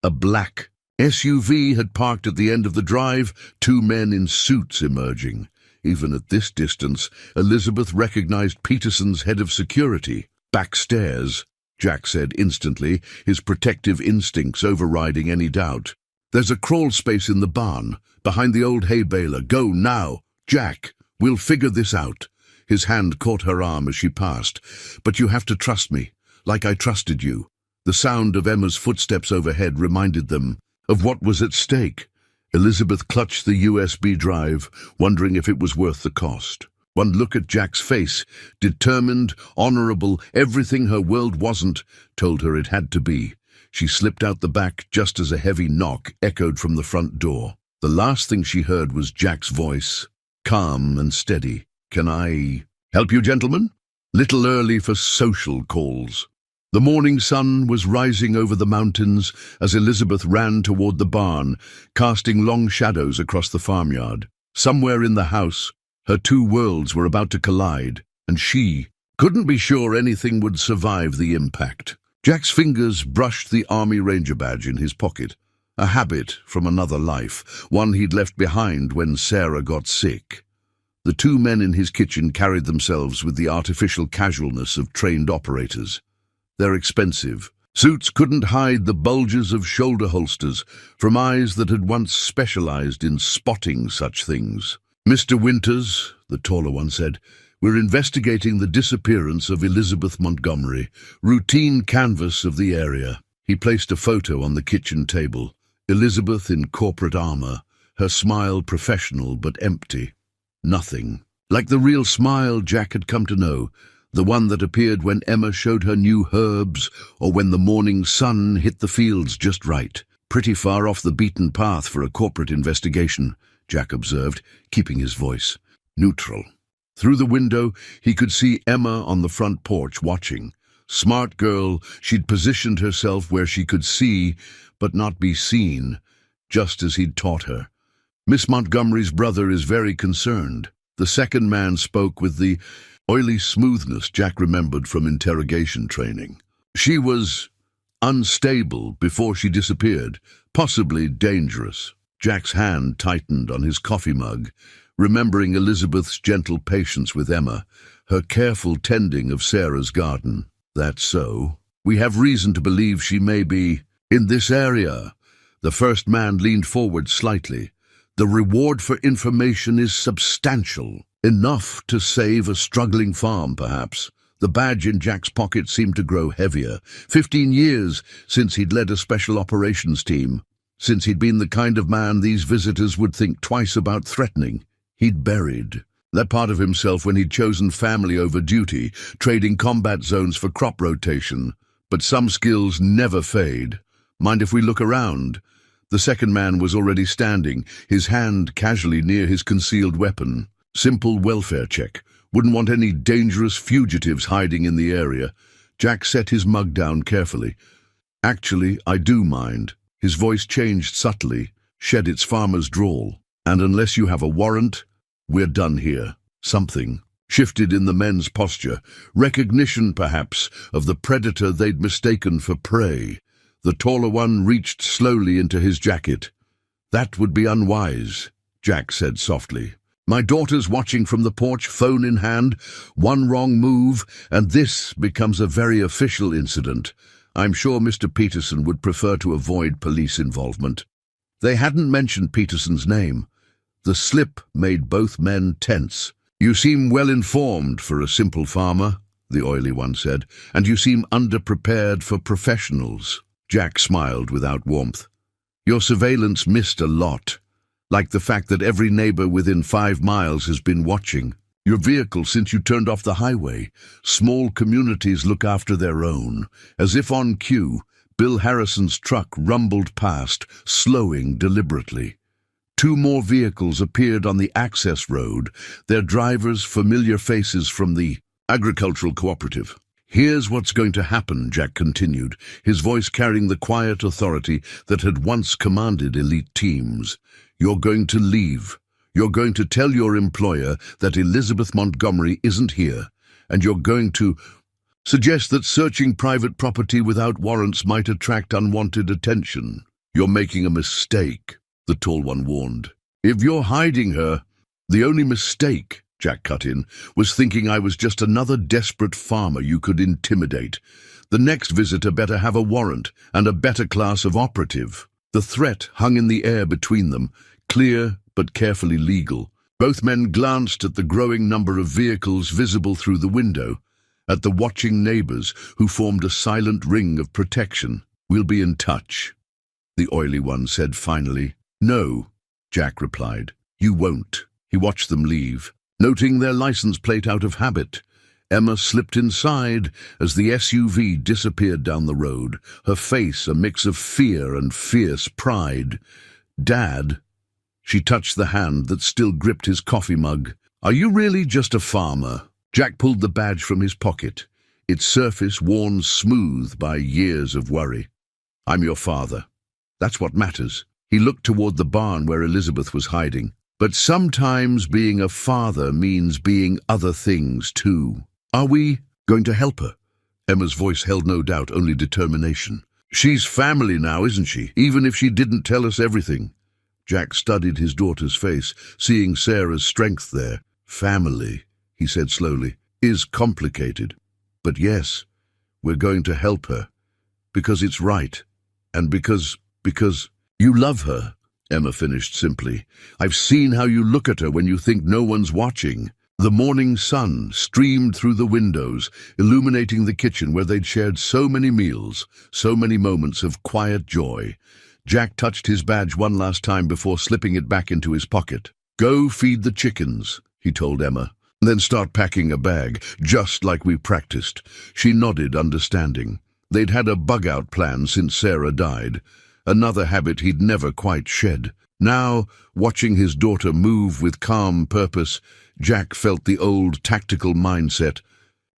S1: A black SUV had parked at the end of the drive, two men in suits emerging. Even at this distance, Elizabeth recognized Peterson's head of security. "Backstairs," Jack said instantly, his protective instincts overriding any doubt. "There's a crawl space in the barn, behind the old hay baler. Go now. Jack, we'll figure this out." His hand caught her arm as she passed. "But you have to trust me, like I trusted you." The sound of Emma's footsteps overhead reminded them of what was at stake. Elizabeth clutched the USB drive, wondering if it was worth the cost. One look at Jack's face, determined, honorable, everything her world wasn't, told her it had to be. She slipped out the back just as a heavy knock echoed from the front door. The last thing she heard was Jack's voice, calm and steady. "Can I help you, gentlemen?" Little early for social calls. The morning sun was rising over the mountains as Elizabeth ran toward the barn, casting long shadows across the farmyard. Somewhere in the house, her two worlds were about to collide, and she couldn't be sure anything would survive the impact. Jack's fingers brushed the Army Ranger badge in his pocket, a habit from another life, one he'd left behind when Sarah got sick. The two men in his kitchen carried themselves with the artificial casualness of trained operators. They're expensive. Suits couldn't hide the bulges of shoulder holsters from eyes that had once specialized in spotting such things. "Mr. Winters," the taller one said, "we're investigating the disappearance of Elizabeth Montgomery. Routine canvass of the area." He placed a photo on the kitchen table. Elizabeth in corporate armor, her smile professional but empty. Nothing. Like the real smile Jack had come to know, the one that appeared when Emma showed her new herbs or when the morning sun hit the fields just right. "Pretty far off the beaten path for a corporate investigation," Jack observed, keeping his voice neutral. Through the window, he could see Emma on the front porch watching. Smart girl, she'd positioned herself where she could see but not be seen, just as he'd taught her. "Miss Montgomery's brother is very concerned." The second man spoke with the oily smoothness Jack remembered from interrogation training. "She was unstable before she disappeared, possibly dangerous." Jack's hand tightened on his coffee mug, remembering Elizabeth's gentle patience with Emma, her careful tending of Sarah's garden. "That's so. We have reason to believe she may be in this area." The first man leaned forward slightly. "The reward for information is substantial. Enough to save a struggling farm, perhaps." The badge in Jack's pocket seemed to grow heavier. 15 years since he'd led a special operations team. Since he'd been the kind of man these visitors would think twice about threatening. He'd buried that part of himself when he'd chosen family over duty, trading combat zones for crop rotation. But some skills never fade. "Mind if we look around?" The second man was already standing, his hand casually near his concealed weapon. Simple welfare check. Wouldn't want any dangerous fugitives hiding in the area. Jack set his mug down carefully. "Actually, I do mind." His voice changed subtly, shed its farmer's drawl. "And unless you have a warrant, we're done here." Something shifted in the men's posture. Recognition, perhaps, of the predator they'd mistaken for prey. The taller one reached slowly into his jacket. "That would be unwise," Jack said softly. "My daughter's watching from the porch, phone in hand. One wrong move, and this becomes a very official incident. I'm sure Mr. Peterson would prefer to avoid police involvement." They hadn't mentioned Peterson's name. The slip made both men tense. "You seem well informed for a simple farmer," the oily one said, "and you seem underprepared for professionals." Jack smiled without warmth. "Your surveillance missed a lot. Like the fact that every neighbor within 5 miles has been watching your vehicle since you turned off the highway. Small communities look after their own. As if on cue, Bill Harrison's truck rumbled past, slowing deliberately. 2 more vehicles appeared on the access road, their drivers familiar faces from the agricultural cooperative. "Here's what's going to happen," Jack continued, his voice carrying the quiet authority that had once commanded elite teams. "You're going to leave. You're going to tell your employer that Elizabeth Montgomery isn't here, and you're going to suggest that searching private property without warrants might attract unwanted attention. You're making a mistake," the tall one warned. "If you're hiding her, the only mistake," Jack cut in, "was thinking I was just another desperate farmer you could intimidate. The next visitor better have a warrant and a better class of operative." The threat hung in the air between them, clear but carefully legal. Both men glanced at the growing number of vehicles visible through the window, at the watching neighbors who formed a silent ring of protection. "We'll be in touch," the oily one said finally. "No," Jack replied. "You won't." He watched them leave, noting their license plate out of habit. Emma slipped inside as the SUV disappeared down the road, her face a mix of fear and fierce pride. "Dad," she touched the hand that still gripped his coffee mug. "Are you really just a farmer?" Jack pulled the badge from his pocket, its surface worn smooth by years of worry. "I'm your father. That's what matters." He looked toward the barn where Elizabeth was hiding. "But sometimes being a father means being other things too." "Are we going to help her?" Emma's voice held no doubt, only determination. "She's family now, isn't she? Even if she didn't tell us everything." Jack studied his daughter's face, seeing Sarah's strength there. "Family," he said slowly, "is complicated. But yes, we're going to help her. Because it's right. And because you love her," Emma finished simply. "I've seen how you look at her when you think no one's watching." The morning sun streamed through the windows, illuminating the kitchen where they'd shared so many meals, so many moments of quiet joy. Jack touched his badge one last time before slipping it back into his pocket. "Go feed the chickens," he told Emma, "then start packing a bag, just like we practiced." She nodded, understanding. They'd had a bug-out plan since Sarah died, another habit he'd never quite shed. Now, watching his daughter move with calm purpose, Jack felt the old tactical mindset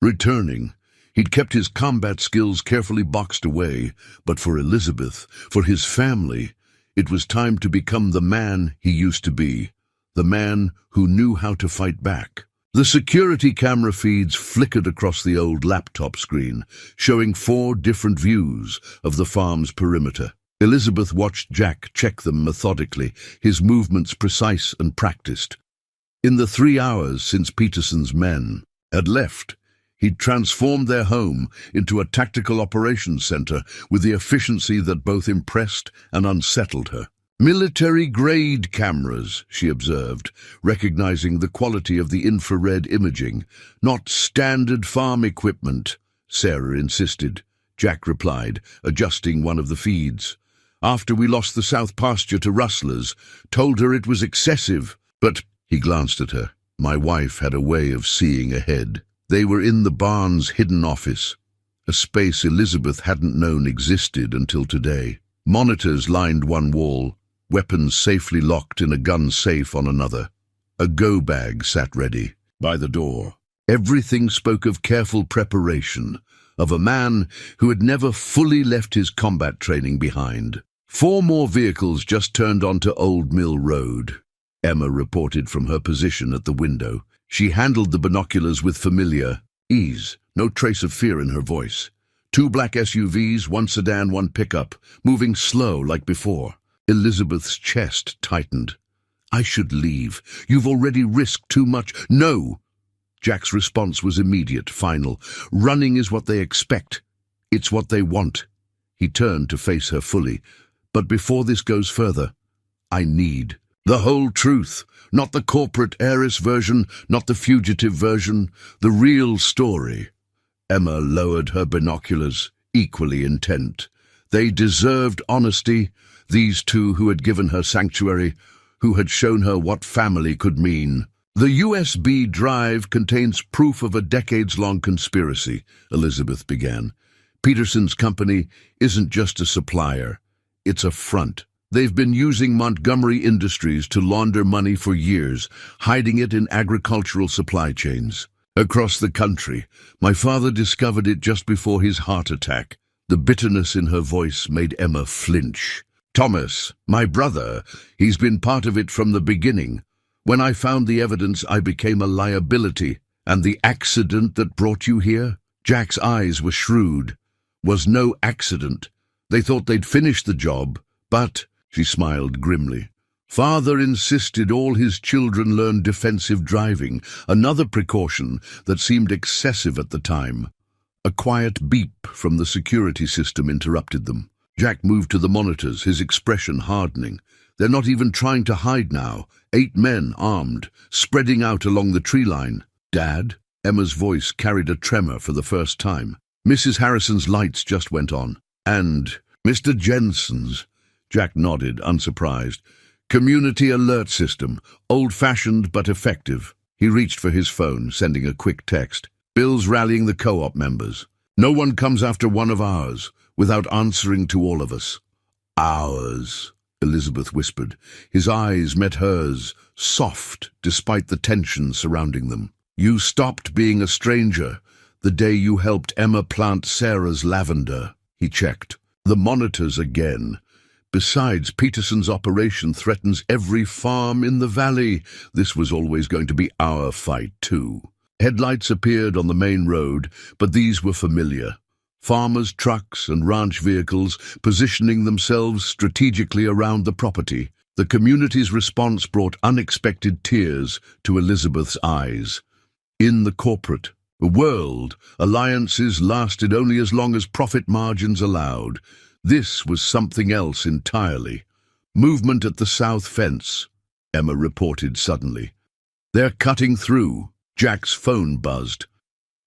S1: returning. He'd kept his combat skills carefully boxed away, but for Elizabeth, for his family, it was time to become the man he used to be, the man who knew how to fight back. The security camera feeds flickered across the old laptop screen, showing 4 different views of the farm's perimeter. Elizabeth watched Jack check them methodically, his movements precise and practiced. In the 3 hours since Peterson's men had left, he'd transformed their home into a tactical operations center with the efficiency that both impressed and unsettled her. "Military-grade cameras," she observed, recognizing the quality of the infrared imaging. "Not standard farm equipment," Sarah insisted. Jack replied, adjusting one of the feeds. "After we lost the south pasture to rustlers, told her it was excessive, but—" He glanced at her. My wife had a way of seeing ahead. They were in the barn's hidden office, a space Elizabeth hadn't known existed until today. Monitors lined one wall, weapons safely locked in a gun safe on another. A go bag sat ready by the door. Everything spoke of careful preparation, of a man who had never fully left his combat training behind. 4 more vehicles just turned onto Old Mill Road, Emma reported from her position at the window. She handled the binoculars with familiar ease, no trace of fear in her voice. 2 black SUVs, 1 sedan, 1 pickup, moving slow like before. Elizabeth's chest tightened. "I should leave. You've already risked too much." "No!" Jack's response was immediate, final. "Running is what they expect. It's what they want." He turned to face her fully. "But before this goes further, I need the whole truth. Not the corporate heiress version, not the fugitive version, the real story." Emma lowered her binoculars, equally intent. They deserved honesty, these 2 who had given her sanctuary, who had shown her what family could mean. The USB drive contains proof of a decades-long conspiracy, Elizabeth began. Peterson's company isn't just a supplier, it's a front. They've been using Montgomery Industries to launder money for years, hiding it in agricultural supply chains. Across the country, my father discovered it just before his heart attack. The bitterness in her voice made Emma flinch. Thomas, my brother, he's been part of it from the beginning. When I found the evidence, I became a liability. And the accident that brought you here? Jack's eyes were shrewd. Was no accident. They thought they'd finished the job, but, she smiled grimly, Father insisted all his children learn defensive driving, another precaution that seemed excessive at the time. A quiet beep from the security system interrupted them. Jack moved to the monitors, his expression hardening. They're not even trying to hide now. 8 men, armed, spreading out along the tree line. Dad? Emma's voice carried a tremor for the first time. Mrs. Harrison's lights just went on. And Mr. Jensen's. Jack nodded, unsurprised. Community alert system, old-fashioned but effective. He reached for his phone, sending a quick text. Bill's rallying the co-op members. No one comes after one of ours without answering to all of us. Ours, Elizabeth whispered. His eyes met hers, soft despite the tension surrounding them. You stopped being a stranger the day you helped Emma plant Sarah's lavender. He checked. The monitors again. Besides, Peterson's operation threatens every farm in the valley. This was always going to be our fight, too. Headlights appeared on the main road, but these were familiar. Farmers' trucks and ranch vehicles positioning themselves strategically around the property. The community's response brought unexpected tears to Elizabeth's eyes. In the corporate world, alliances lasted only as long as profit margins allowed. This was something else entirely. Movement at the south fence, Emma reported suddenly. They're cutting through. Jack's phone buzzed.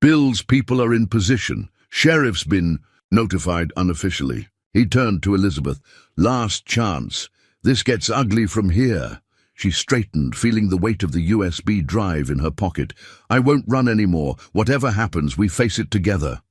S1: Bill's people are in position. Sheriff's been notified unofficially. He turned to Elizabeth. Last chance. This gets ugly from here. She straightened, feeling the weight of the USB drive in her pocket. I won't run anymore. Whatever happens, we face it together.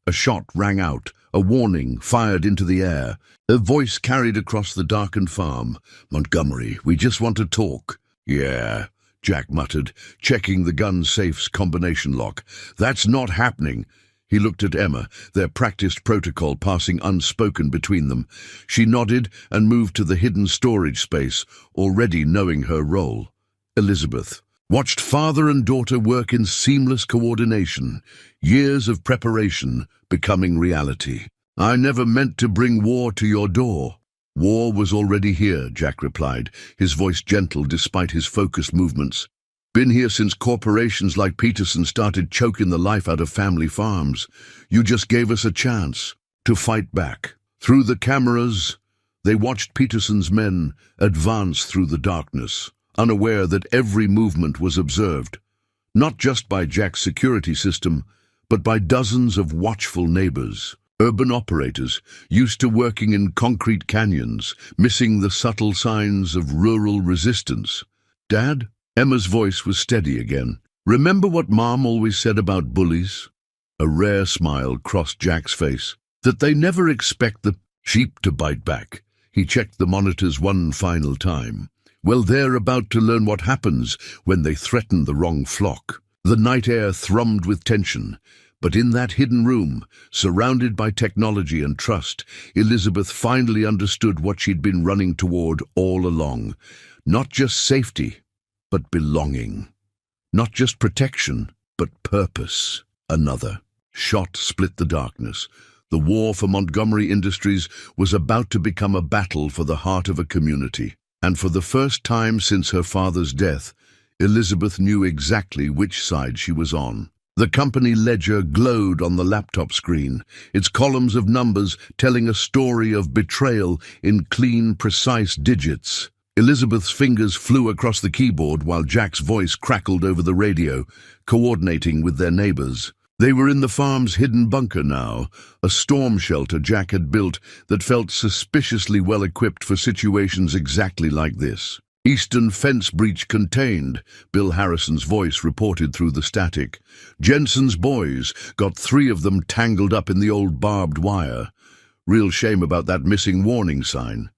S1: A shot rang out, a warning fired into the air. A voice carried across the darkened farm. Montgomery, we just want to talk. Yeah, Jack muttered, checking the gun safe's combination lock. That's not happening. He looked at Emma, their practiced protocol passing unspoken between them. She nodded and moved to the hidden storage space, already knowing her role. Elizabeth watched father and daughter work in seamless coordination, years of preparation becoming reality. I never meant to bring war to your door. War was already here, Jack replied, his voice gentle despite his focused movements. Been here since corporations like Peterson started choking the life out of family farms. You just gave us a chance to fight back. Through the cameras, they watched Peterson's men advance through the darkness, unaware that every movement was observed, not just by Jack's security system, but by dozens of watchful neighbors. Urban operators, used to working in concrete canyons, missing the subtle signs of rural resistance. Dad? Emma's voice was steady again. Remember what Mom always said about bullies? A rare smile crossed Jack's face. That they never expect the sheep to bite back. He checked the monitors one final time. Well, they're about to learn what happens when they threaten the wrong flock. The night air thrummed with tension. But in that hidden room, surrounded by technology and trust, Elizabeth finally understood what she'd been running toward all along. Not just safety, but belonging. Not just protection, but purpose. Another shot split the darkness. The war for Montgomery Industries was about to become a battle for the heart of a community. And for the first time since her father's death, Elizabeth knew exactly which side she was on. The company ledger glowed on the laptop screen, its columns of numbers telling a story of betrayal in clean, precise digits. Elizabeth's fingers flew across the keyboard while Jack's voice crackled over the radio, coordinating with their neighbors. They were in the farm's hidden bunker now, a storm shelter Jack had built that felt suspiciously well equipped for situations exactly like this. Eastern fence breach contained, Bill Harrison's voice reported through the static. Jensen's boys got 3 of them tangled up in the old barbed wire. Real shame about that missing warning sign.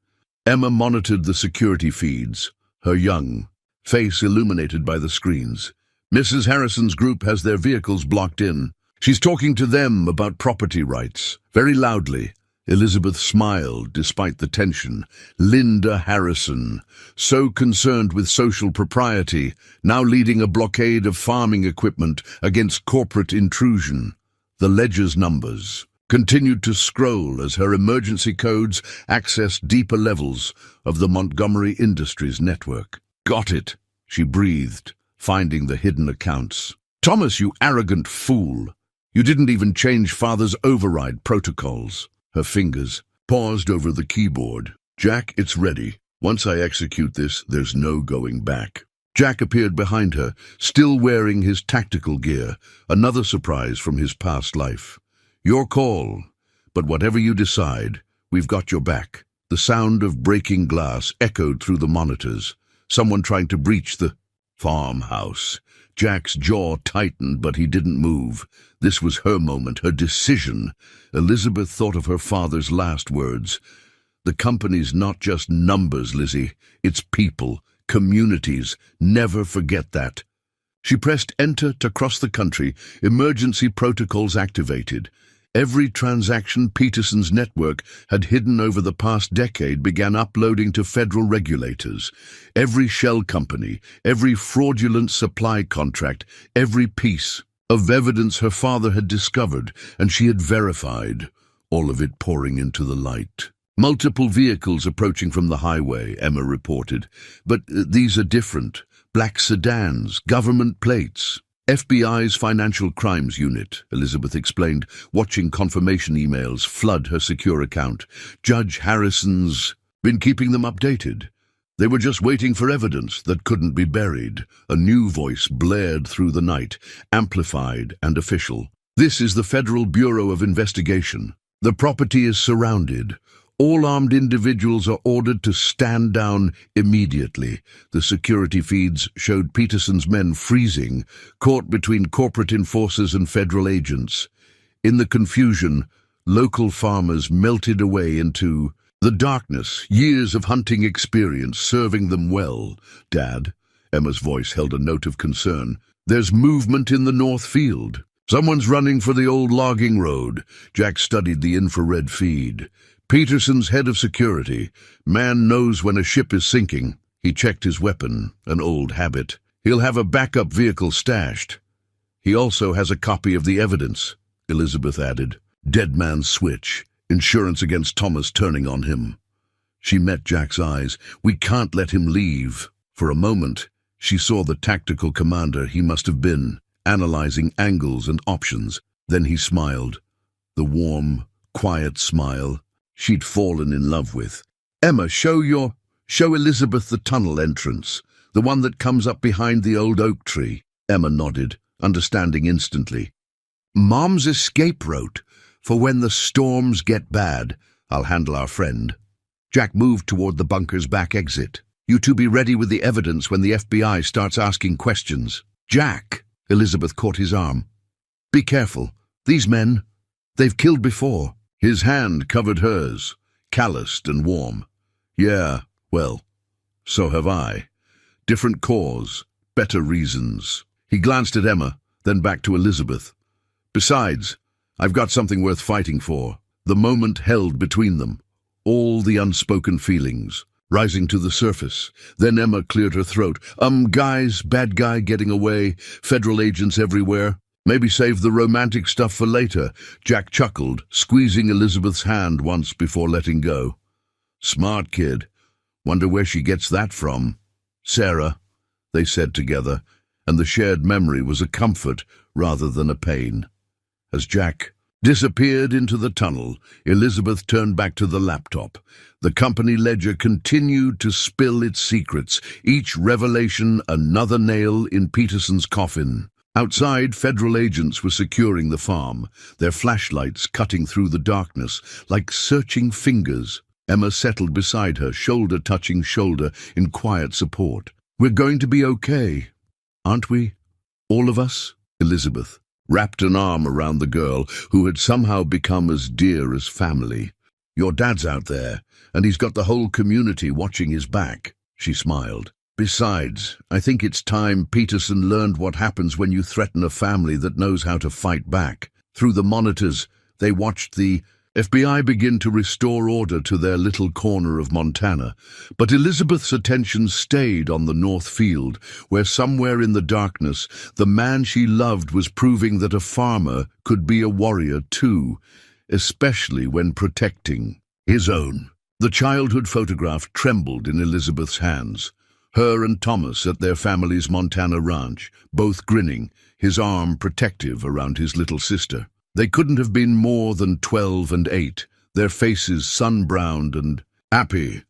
S1: Emma monitored the security feeds, her young face illuminated by the screens. Mrs. Harrison's group has their vehicles blocked in. She's talking to them about property rights, very loudly. Elizabeth smiled despite the tension. Linda Harrison, so concerned with social propriety, now leading a blockade of farming equipment against corporate intrusion. The ledger's numbers continued to scroll as her emergency codes accessed deeper levels of the Montgomery Industries network. Got it, she breathed, finding the hidden accounts. Thomas, you arrogant fool. You didn't even change Father's override protocols. Her fingers paused over the keyboard. Jack, it's ready. Once I execute this, there's no going back. Jack appeared behind her, still wearing his tactical gear, another surprise from his past life. Your call, but whatever you decide, we've got your back. The sound of breaking glass echoed through the monitors. Someone trying to breach the farmhouse. Jack's jaw tightened, but he didn't move. This was her moment, her decision. Elizabeth thought of her father's last words. The company's not just numbers, Lizzie. It's people, communities. Never forget that. She pressed enter to cross the country, emergency protocols activated. Every transaction Peterson's network had hidden over the past decade began uploading to federal regulators. Every shell company, every fraudulent supply contract, every piece of evidence her father had discovered and she had verified, all of it pouring into the light. Multiple vehicles approaching from the highway, Emma reported. But these are different. Black sedans, government plates. FBI's Financial Crimes Unit, Elizabeth explained, watching confirmation emails flood her secure account. Judge Harrison's been keeping them updated. They were just waiting for evidence that couldn't be buried. A new voice blared through the night, amplified and official. This is the Federal Bureau of Investigation. The property is surrounded. All armed individuals are ordered to stand down immediately. The security feeds showed Peterson's men freezing, caught between corporate enforcers and federal agents. In the confusion, local farmers melted away into the darkness, years of hunting experience serving them well. Dad, Emma's voice held a note of concern. There's movement in the north field. Someone's running for the old logging road. Jack studied the infrared feed. Peterson's head of security. Man knows when a ship is sinking. He checked his weapon, an old habit. He'll have a backup vehicle stashed. He also has a copy of the evidence, Elizabeth added. Dead man's switch. Insurance against Thomas turning on him. She met Jack's eyes. We can't let him leave. For a moment, she saw the tactical commander he must have been, analyzing angles and options. Then he smiled. The warm, quiet smile she'd fallen in love with. Emma, show Elizabeth the tunnel entrance, the one that comes up behind the old oak tree. Emma nodded, understanding instantly. Mom's escape route, for when the storms get bad. I'll handle our friend. Jack moved toward the bunker's back exit. You two be ready with the evidence when the FBI starts asking questions. Jack, Elizabeth caught his arm. Be careful. These men, they've killed before. His hand covered hers, calloused and warm. Yeah, well, so have I. Different cause, better reasons. He glanced at Emma, then back to Elizabeth. Besides, I've got something worth fighting for. The moment held between them. All the unspoken feelings, rising to the surface. Then Emma cleared her throat. Guys, bad guy getting away, federal agents everywhere. Maybe save the romantic stuff for later. Jack chuckled, squeezing Elizabeth's hand once before letting go. Smart kid. Wonder where she gets that from. Sarah, they said together, and the shared memory was a comfort rather than a pain. As Jack disappeared into the tunnel, Elizabeth turned back to the laptop. The company ledger continued to spill its secrets, each revelation another nail in Peterson's coffin. Outside, federal agents were securing the farm, their flashlights cutting through the darkness like searching fingers. Emma settled beside her, shoulder touching shoulder in quiet support. "We're going to be okay, aren't we? All of us?" Elizabeth wrapped an arm around the girl who had somehow become as dear as family. "Your dad's out there, and he's got the whole community watching his back," she smiled. "Besides, I think it's time Peterson learned what happens when you threaten a family that knows how to fight back." Through the monitors, they watched the FBI begin to restore order to their little corner of Montana, but Elizabeth's attention stayed on the North Field, where somewhere in the darkness, the man she loved was proving that a farmer could be a warrior too, especially when protecting his own. The childhood photograph trembled in Elizabeth's hands. Her and Thomas at their family's Montana ranch, both grinning, his arm protective around his little sister. They couldn't have been more than 12 and 8, their faces sun-browned and happy,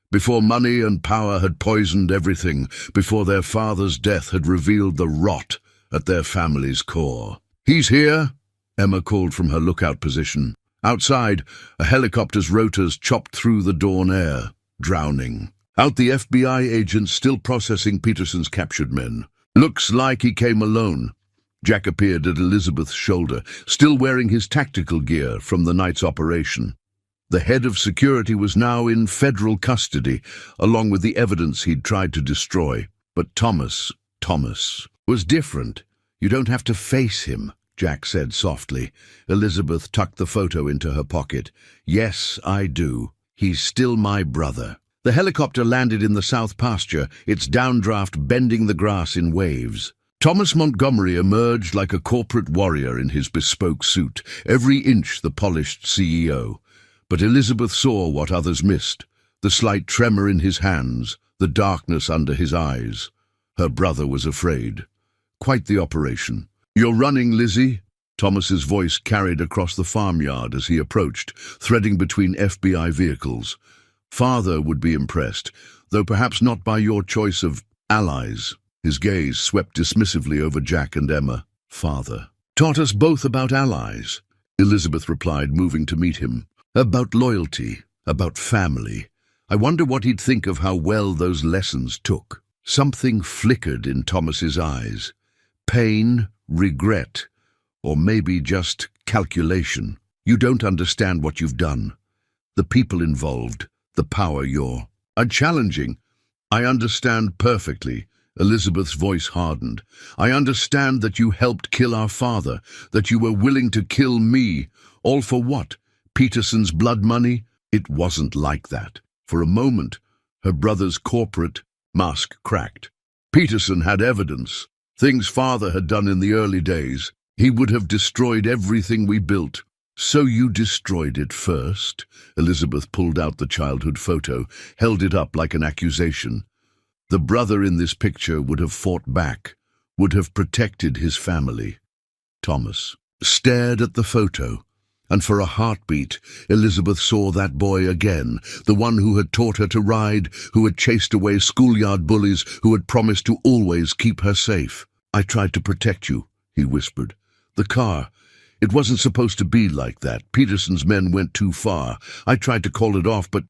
S1: before money and power had poisoned everything, before their father's death had revealed the rot at their family's core. "He's here," Emma called from her lookout position. Outside, a helicopter's rotors chopped through the dawn air, drowning. Out the FBI agents still processing Peterson's captured men. "Looks like he came alone." Jack appeared at Elizabeth's shoulder, still wearing his tactical gear from the night's operation. The head of security was now in federal custody, along with the evidence he'd tried to destroy. But Thomas was different. "You don't have to face him," Jack said softly. Elizabeth tucked the photo into her pocket. "Yes, I do. He's still my brother." The helicopter landed in the south pasture, its downdraft bending the grass in waves. Thomas Montgomery emerged like a corporate warrior in his bespoke suit, every inch the polished CEO. But Elizabeth saw what others missed, the slight tremor in his hands, the darkness under his eyes. Her brother was afraid. Quite the operation. "You're running, Lizzie?" Thomas's voice carried across the farmyard as he approached, threading between FBI vehicles. "Father would be impressed, though perhaps not by your choice of allies." His gaze swept dismissively over Jack and Emma. "Father taught us both about allies," Elizabeth replied, moving to meet him. "About loyalty, about family. I wonder what he'd think of how well those lessons took." Something flickered in Thomas's eyes. Pain, regret, or maybe just calculation. "You don't understand what you've done. The people involved, the power you're challenging." "I understand perfectly." Elizabeth's voice hardened. "I understand that you helped kill our father, that you were willing to kill me. All for what? Peterson's blood money?" It wasn't like that. For a moment, her brother's corporate mask cracked. "Peterson had evidence. Things father had done in the early days. He would have destroyed everything we built." "So you destroyed it first?" Elizabeth pulled out the childhood photo, held it up like an accusation. The brother in this picture would have fought back, would have protected his family. Thomas stared at the photo, and for a heartbeat, Elizabeth saw that boy again, the one who had taught her to ride, who had chased away schoolyard bullies, who had promised to always keep her safe. "I tried to protect you," he whispered. "The car, it wasn't supposed to be like that. Peterson's men went too far. I tried to call it off, but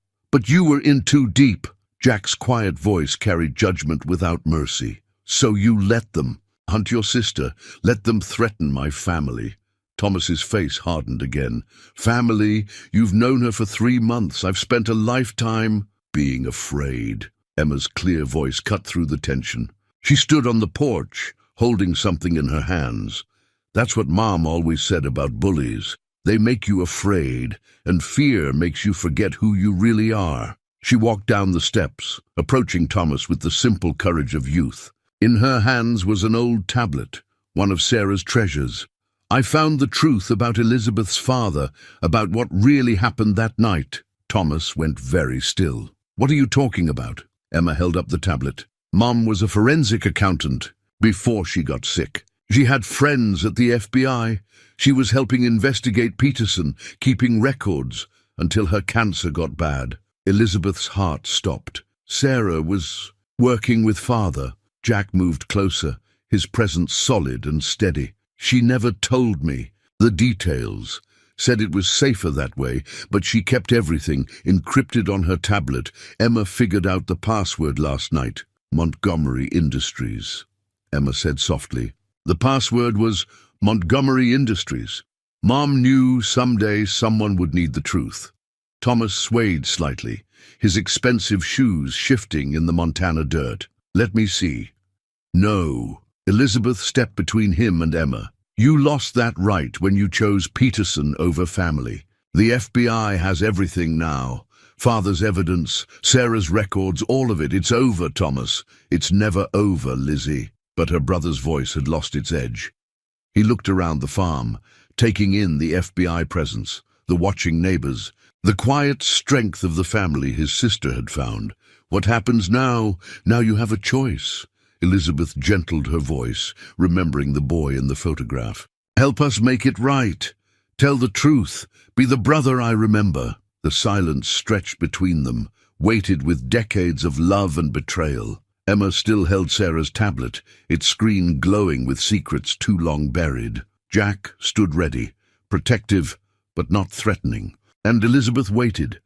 S1: you were in too deep." Jack's quiet voice carried judgment without mercy. "So you let them hunt your sister, let them threaten my family." Thomas's face hardened again. "Family? You've known her for 3 months. I've spent a lifetime being afraid." Emma's clear voice cut through the tension. She stood on the porch, holding something in her hands. "That's what Mom always said about bullies. They make you afraid, and fear makes you forget who you really are." She walked down the steps, approaching Thomas with the simple courage of youth. In her hands was an old tablet, one of Sarah's treasures. "I found the truth about Elizabeth's father, about what really happened that night." Thomas went very still. "What are you talking about?" Emma held up the tablet. "Mom was a forensic accountant before she got sick. She had friends at the FBI. She was helping investigate Peterson, keeping records, until her cancer got bad." Elizabeth's heart stopped. "Sarah was working with father." Jack moved closer, his presence solid and steady. "She never told me the details. said it was safer that way, but she kept everything encrypted on her tablet. Emma figured out the password last night. Montgomery Industries, Emma said softly. The password was Montgomery Industries. Mom knew someday someone would need the truth. Thomas swayed slightly, his expensive shoes shifting in the Montana dirt. Let me see. No. Elizabeth stepped between him and Emma. You lost that right when you chose Peterson over family. The FBI has everything now. Father's evidence, Sarah's records, all of it. It's over, Thomas. It's never over, Lizzie. But her brother's voice had lost its edge. He looked around the farm, taking in the FBI presence, the watching neighbors, the quiet strength of the family his sister had found. What happens now? Now you have a choice. Elizabeth gentled her voice, remembering the boy in the photograph. Help us make it right. Tell the truth. Be the brother I remember. The silence stretched between them, weighted with decades of love and betrayal. Emma still held Sarah's tablet, its screen glowing with secrets too long buried. Jack stood ready, protective but not threatening. And Elizabeth waited,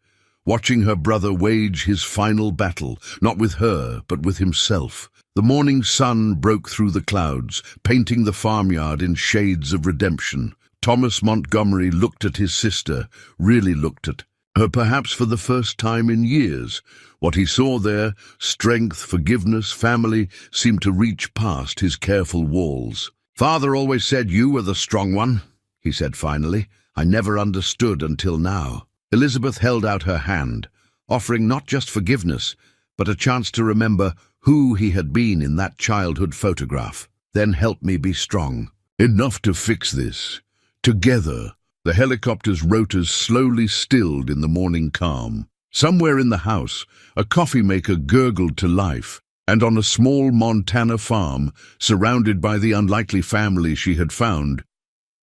S1: watching her brother wage his final battle, not with her, but with himself. The morning sun broke through the clouds, painting the farmyard in shades of redemption. Thomas Montgomery looked at his sister, really looked at her perhaps for the first time in years. What he saw there, strength, forgiveness, family, seemed to reach past his careful walls. Father always said you were the strong one, he said finally. I never understood until now. Elizabeth held out her hand, offering not just forgiveness, but a chance to remember who he had been in that childhood photograph. Then help me be strong. Enough to fix this. Together. The helicopter's rotors slowly stilled in the morning calm. Somewhere in the house, a coffee maker gurgled to life, and on a small Montana farm, surrounded by the unlikely family she had found,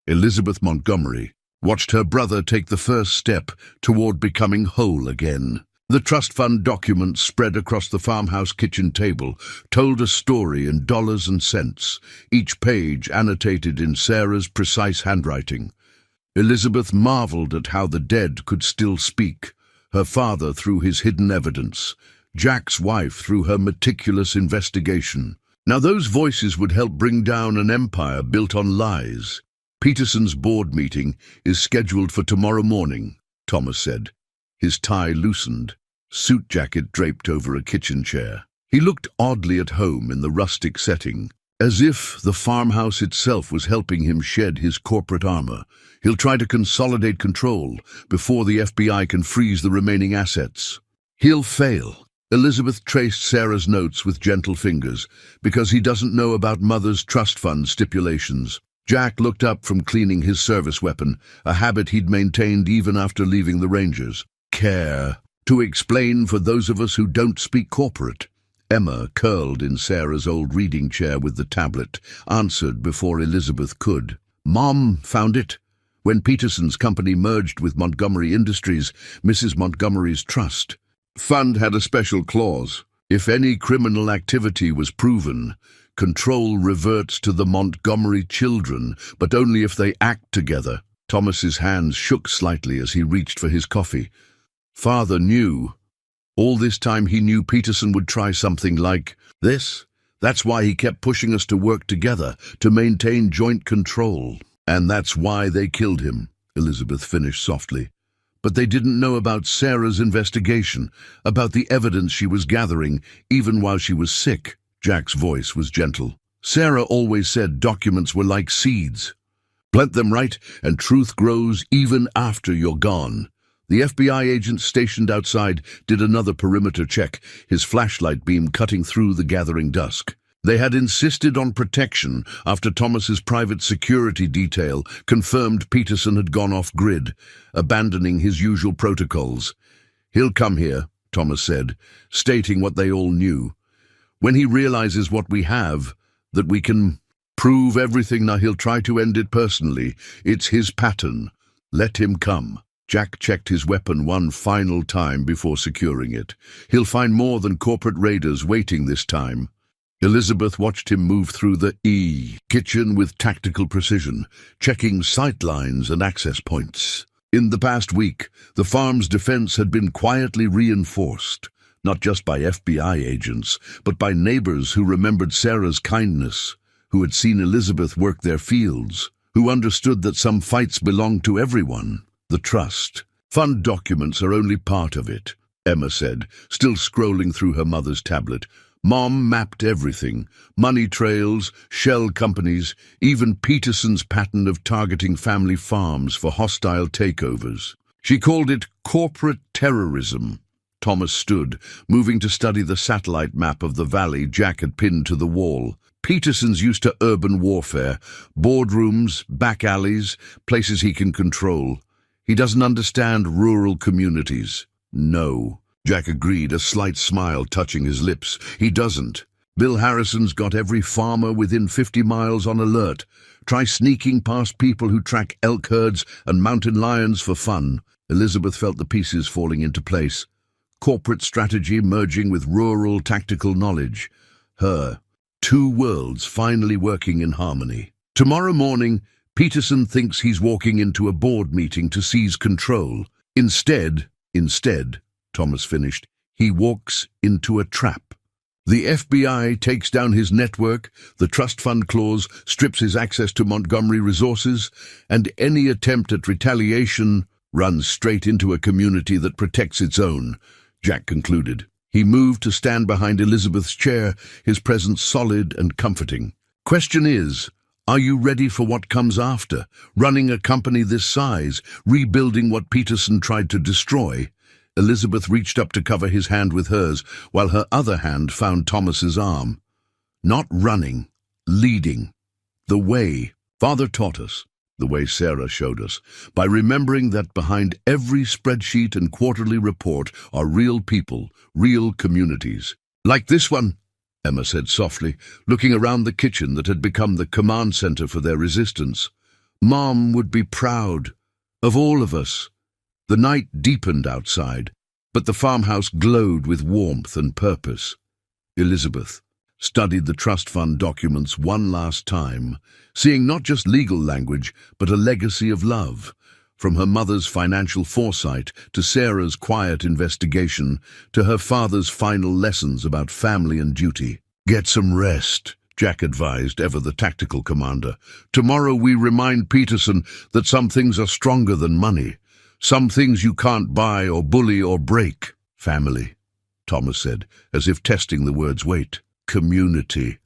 S1: Elizabeth Montgomery watched her brother take the first step toward becoming whole again. The trust fund documents spread across the farmhouse kitchen table told a story in dollars and cents, each page annotated in Sarah's precise handwriting. Elizabeth marveled at how the dead could still speak, her father through his hidden evidence, Jack's wife through her meticulous investigation. Now those voices would help bring down an empire built on lies. Peterson's board meeting is scheduled for tomorrow morning, Thomas said. His tie loosened, suit jacket draped over a kitchen chair. He looked oddly at home in the rustic setting, as if the farmhouse itself was helping him shed his corporate armor. He'll try to consolidate control before the FBI can freeze the remaining assets. He'll fail. Elizabeth traced Sarah's notes with gentle fingers, because he doesn't know about Mother's trust fund stipulations. Jack looked up from cleaning his service weapon, a habit he'd maintained even after leaving the Rangers. Care. To explain for those of us who don't speak corporate. Emma, curled in Sarah's old reading chair with the tablet, answered before Elizabeth could. Mom found it. When Peterson's company merged with Montgomery Industries, Mrs. Montgomery's trust fund had a special clause. If any criminal activity was proven, control reverts to the Montgomery children, but only if they act together. Thomas's hands shook slightly as he reached for his coffee. Father knew. All this time he knew Peterson would try something like this. That's why he kept pushing us to work together, to maintain joint control. And that's why they killed him, Elizabeth finished softly. But they didn't know about Sarah's investigation, about the evidence she was gathering, even while she was sick. Jack's voice was gentle. Sarah always said documents were like seeds. Plant them right, and truth grows even after you're gone. The FBI agent stationed outside did another perimeter check, his flashlight beam cutting through the gathering dusk. They had insisted on protection after Thomas's private security detail confirmed Peterson had gone off-grid, abandoning his usual protocols. He'll come here, Thomas said, stating what they all knew. When he realizes what we have, that we can prove everything, now he'll try to end it personally. It's his pattern. Let him come. Jack checked his weapon one final time before securing it. He'll find more than corporate raiders waiting this time. Elizabeth watched him move through the kitchen with tactical precision, checking sight lines and access points. In the past week, the farm's defense had been quietly reinforced, not just by FBI agents, but by neighbors who remembered Sarah's kindness, who had seen Elizabeth work their fields, who understood that some fights belonged to everyone. The trust fund documents are only part of it, Emma said, still scrolling through her mother's tablet. Mom mapped everything: money trails, shell companies, even Peterson's pattern of targeting family farms for hostile takeovers. She called it corporate terrorism. Thomas stood, moving to study the satellite map of the valley Jack had pinned to the wall. Peterson's used to urban warfare, boardrooms, back alleys, places he can control. He doesn't understand rural communities. No, Jack agreed, a slight smile touching his lips. He doesn't. Bill Harrison's got every farmer within 50 miles on alert. Try sneaking past people who track elk herds and mountain lions for fun. Elizabeth felt the pieces falling into place. Corporate strategy merging with rural tactical knowledge. Two worlds finally working in harmony. Tomorrow morning, Peterson thinks he's walking into a board meeting to seize control. Instead, Thomas finished, he walks into a trap. The FBI takes down his network, the trust fund clause strips his access to Montgomery resources, and any attempt at retaliation runs straight into a community that protects its own, Jack concluded. He moved to stand behind Elizabeth's chair, his presence solid and comforting. Question is, are you ready for what comes after? Running a company this size, rebuilding what Peterson tried to destroy? Elizabeth reached up to cover his hand with hers, while her other hand found Thomas's arm. Not running, leading. The way Father taught us, the way Sarah showed us, by remembering that behind every spreadsheet and quarterly report are real people, real communities. Like this one, Emma said softly, looking around the kitchen that had become the command center for their resistance. Mom would be proud of all of us. The night deepened outside, but the farmhouse glowed with warmth and purpose. Elizabeth studied the trust fund documents one last time, seeing not just legal language, but a legacy of love. From her mother's financial foresight to Sarah's quiet investigation to her father's final lessons about family and duty. Get some rest, Jack advised, ever the tactical commander. Tomorrow we remind Peterson that some things are stronger than money. Some things you can't buy or bully or break. Family, Thomas said, as if testing the word's weight. Community,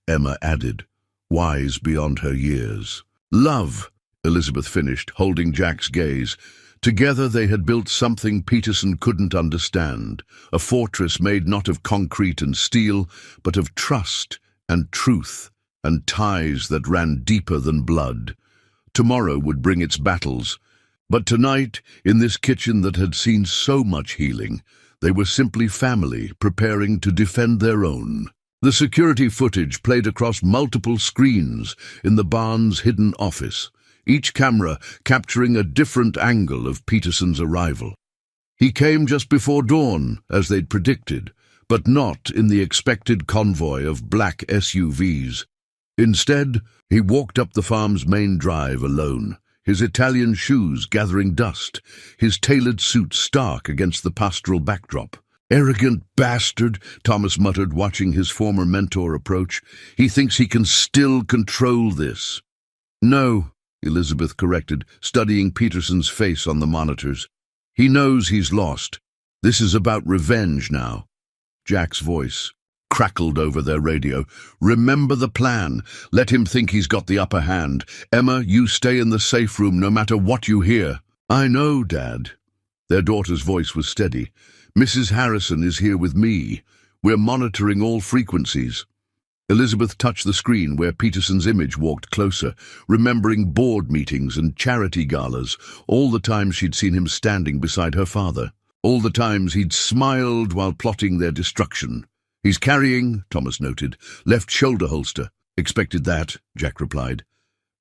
S1: Emma added, wise beyond her years. Love, Elizabeth finished, holding Jack's gaze. Together they had built something Peterson couldn't understand, a fortress made not of concrete and steel, but of trust and truth and ties that ran deeper than blood. Tomorrow would bring its battles, but tonight, in this kitchen that had seen so much healing, they were simply family preparing to defend their own. The security footage played across multiple screens in the barn's hidden office, each camera capturing a different angle of Peterson's arrival. He came just before dawn, as they'd predicted, but not in the expected convoy of black SUVs. Instead, he walked up the farm's main drive alone, his Italian shoes gathering dust, his tailored suit stark against the pastoral backdrop. Arrogant bastard, Thomas muttered, watching his former mentor approach. He thinks he can still control this. No, Elizabeth corrected, studying Peterson's face on the monitors. He knows he's lost. This is about revenge now. Jack's voice crackled over their radio. Remember the plan. Let him think he's got the upper hand. Emma, you stay in the safe room no matter what you hear. I know, Dad. Their daughter's voice was steady. Mrs. Harrison is here with me. We're monitoring all frequencies. Elizabeth touched the screen where Peterson's image walked closer, remembering board meetings and charity galas, all the times she'd seen him standing beside her father, all the times he'd smiled while plotting their destruction. He's carrying, Thomas noted, left shoulder holster. Expected that, Jack replied.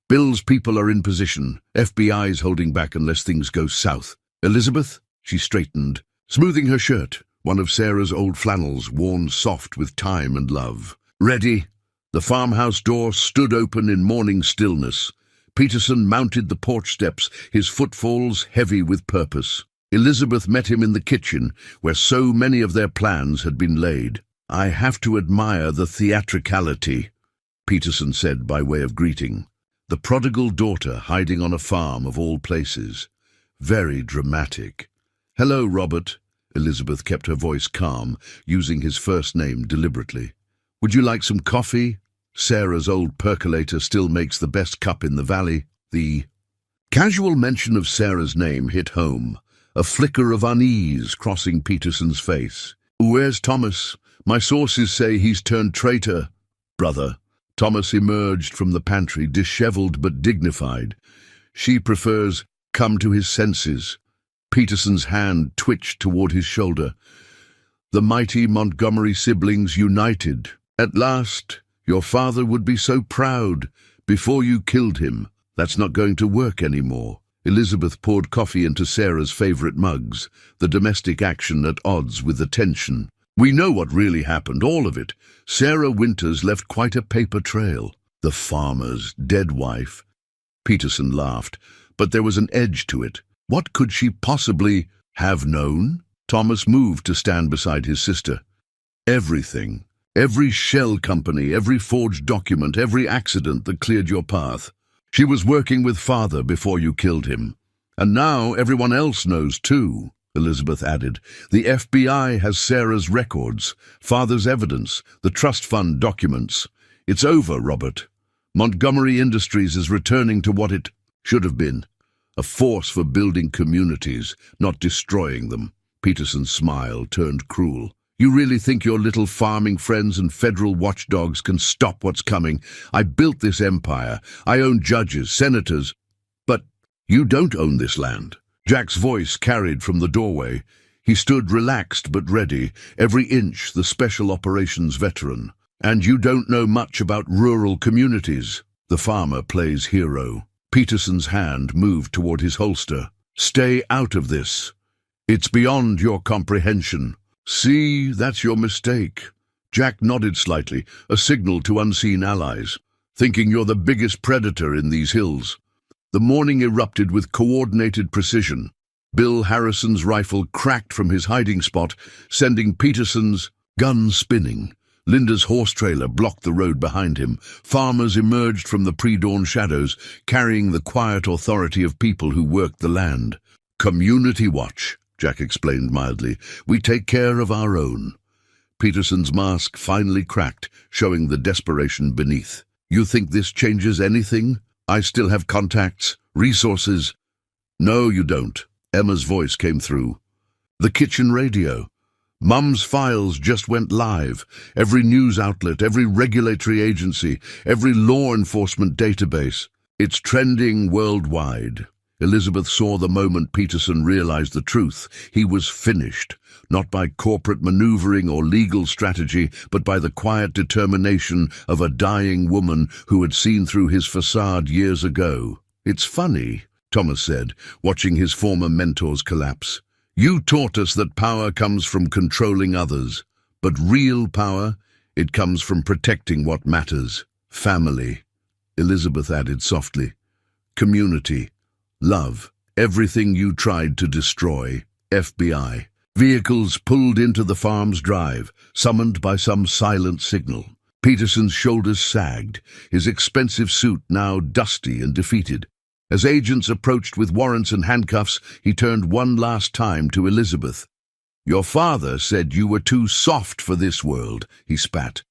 S1: Bill's people are in position. FBI's holding back unless things go south. Elizabeth? She straightened, smoothing her shirt, one of Sarah's old flannels worn soft with time and love. Ready? The farmhouse door stood open in morning stillness. Peterson mounted the porch steps, his footfalls heavy with purpose. Elizabeth met him in the kitchen, where so many of their plans had been laid. "I have to admire the theatricality," Peterson said by way of greeting. The prodigal daughter hiding on a farm of all places. Very dramatic. "Hello, Robert." Elizabeth kept her voice calm, using his first name deliberately. "Would you like some coffee? Sarah's old percolator still makes the best cup in the valley." The casual mention of Sarah's name hit home, a flicker of unease crossing Peterson's face. "Where's Thomas? My sources say he's turned traitor." "Brother." Thomas emerged from the pantry, disheveled but dignified. "She prefers come to his senses." Peterson's hand twitched toward his shoulder. "The mighty Montgomery siblings united. At last, your father would be so proud. Before you killed him. That's not going to work anymore." Elizabeth poured coffee into Sarah's favorite mugs, the domestic action at odds with the tension. "We know what really happened, all of it. Sarah Winters left quite a paper trail. The farmer's dead wife." Peterson laughed, but there was an edge to it. What could she possibly have known? Thomas moved to stand beside his sister. "Everything. Every shell company, every forged document, every accident that cleared your path. She was working with father before you killed him. And now everyone else knows too," Elizabeth added. "The FBI has Sarah's records, father's evidence, the trust fund documents. It's over, Robert. Montgomery Industries is returning to what it should have been. A force for building communities, not destroying them." Peterson's smile turned cruel. "You really think your little farming friends and federal watchdogs can stop what's coming? I built this empire. I own judges, senators. But you don't own this land." Jack's voice carried from the doorway. He stood relaxed but ready, every inch the special operations veteran. "And you don't know much about rural communities." The farmer plays hero. Peterson's hand moved toward his holster. "Stay out of this. It's beyond your comprehension." "See, that's your mistake." Jack nodded slightly, a signal to unseen allies. "Thinking you're the biggest predator in these hills." The morning erupted with coordinated precision. Bill Harrison's rifle cracked from his hiding spot, sending Peterson's gun spinning. Linda's horse trailer blocked the road behind him. Farmers emerged from the pre-dawn shadows, carrying the quiet authority of people who worked the land. "Community watch," Jack explained mildly. "We take care of our own." Peterson's mask finally cracked, showing the desperation beneath. "You think this changes anything? I still have contacts, resources." "No, you don't." Emma's voice came through. "The kitchen radio. Mum's files just went live. Every news outlet, every regulatory agency, every law enforcement database. It's trending worldwide." Elizabeth saw the moment Peterson realized the truth. He was finished, not by corporate maneuvering or legal strategy, but by the quiet determination of a dying woman who had seen through his facade years ago. "It's funny," Thomas said, watching his former mentors collapse. "You taught us that power comes from controlling others, but real power, it comes from protecting what matters. Family," Elizabeth added softly. "Community. Love. Everything you tried to destroy. FBI." Vehicles pulled into the farm's drive, summoned by some silent signal. Peterson's shoulders sagged, his expensive suit now dusty and defeated. As agents approached with warrants and handcuffs, he turned one last time to Elizabeth. "Your father said you were too soft for this world," he spat.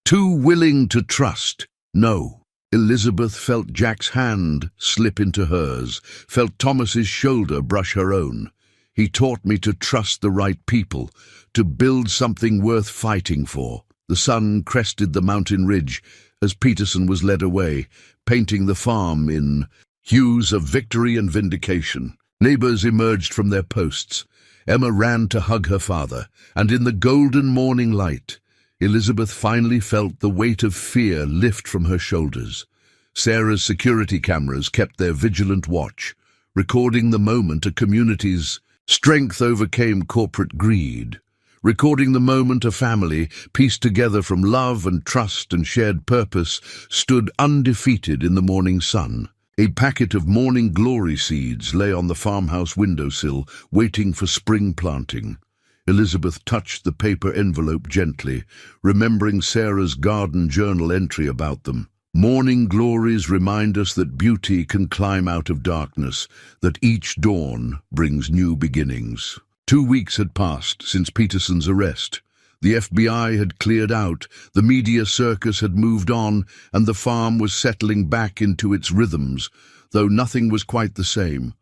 S1: "Too willing to trust." "No." Elizabeth felt Jack's hand slip into hers, felt Thomas's shoulder brush her own. "He taught me to trust the right people, to build something worth fighting for." The sun crested the mountain ridge as Peterson was led away, painting the farm in hues of victory and vindication. Neighbors emerged from their posts. Emma ran to hug her father, and in the golden morning light, Elizabeth finally felt the weight of fear lift from her shoulders. Sarah's security cameras kept their vigilant watch, recording the moment a community's strength overcame corporate greed, recording the moment a family, pieced together from love and trust and shared purpose, stood undefeated in the morning sun. A packet of morning glory seeds lay on the farmhouse windowsill, waiting for spring planting. Elizabeth touched the paper envelope gently, remembering Sarah's garden journal entry about them. Morning glories remind us that beauty can climb out of darkness, that each dawn brings new beginnings. 2 weeks had passed since Peterson's arrest. The FBI had cleared out, the media circus had moved on, and the farm was settling back into its rhythms, though nothing was quite the same.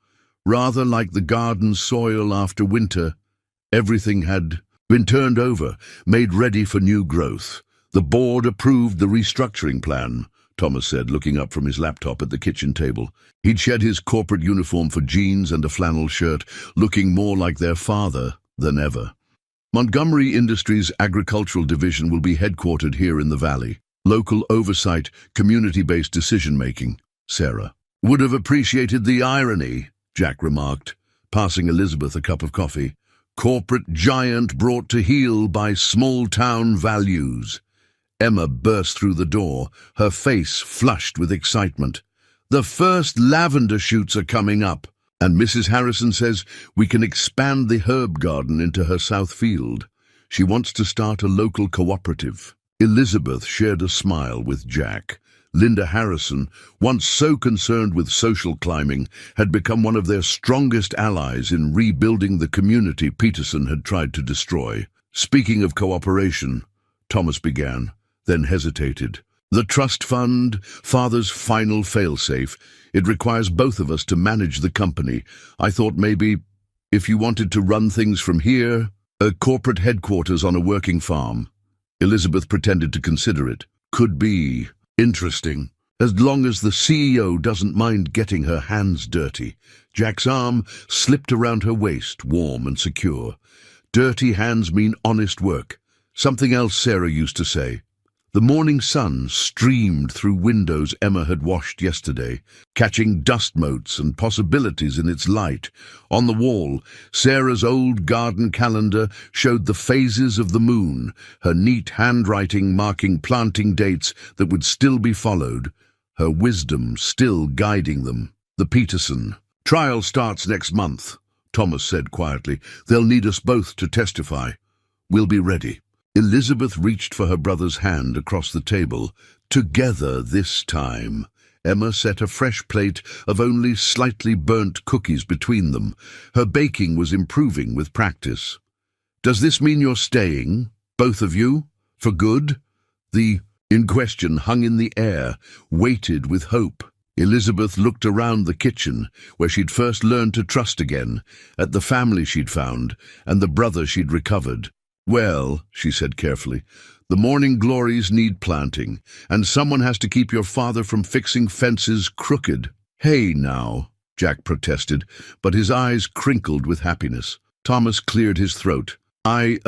S1: Rather like the garden's soil after winter, everything had been turned over, made ready for new growth. The board approved the restructuring plan, Thomas said, looking up from his laptop at the kitchen table. He'd shed his corporate uniform for jeans and a flannel shirt, looking more like their father than ever. Montgomery Industries' agricultural division will be headquartered here in the valley. Local oversight, community-based decision-making. Sarah would have appreciated the irony, Jack remarked, passing Elizabeth a cup of coffee. Corporate giant brought to heel by small-town values. Emma burst through the door, her face flushed with excitement. The first lavender shoots are coming up, and Mrs. Harrison says we can expand the herb garden into her south field. She wants to start a local cooperative. Elizabeth shared a smile with Jack. Linda Harrison, once so concerned with social climbing, had become one of their strongest allies in rebuilding the community Peterson had tried to destroy. Speaking of cooperation, Thomas began, then hesitated. The trust fund, Father's final failsafe. It requires both of us to manage the company. I thought maybe, if you wanted to run things from here, a corporate headquarters on a working farm. Elizabeth pretended to consider it. Could be interesting, as long as the CEO doesn't mind getting her hands dirty. Jack's arm slipped around her waist, warm and secure. Dirty hands mean honest work. Something else Sarah used to say. The morning sun streamed through windows Emma had washed yesterday, catching dust motes and possibilities in its light. On the wall, Sarah's old garden calendar showed the phases of the moon, her neat handwriting marking planting dates that would still be followed, her wisdom still guiding them. The Peterson trial starts next month, Thomas said quietly. They'll need us both to testify. We'll be ready. Elizabeth reached for her brother's hand across the table. Together this time. Emma set a fresh plate of only slightly burnt cookies between them. Her baking was improving with practice. Does this mean you're staying, both of you, for good? The in question hung in the air, weighted with hope. Elizabeth looked around the kitchen, where she'd first learned to trust again, at the family she'd found, and the brother she'd recovered. Well, she said carefully, the morning glories need planting, and someone has to keep your father from fixing fences crooked. Hey now, Jack protested, but his eyes crinkled with happiness. Thomas cleared his throat. I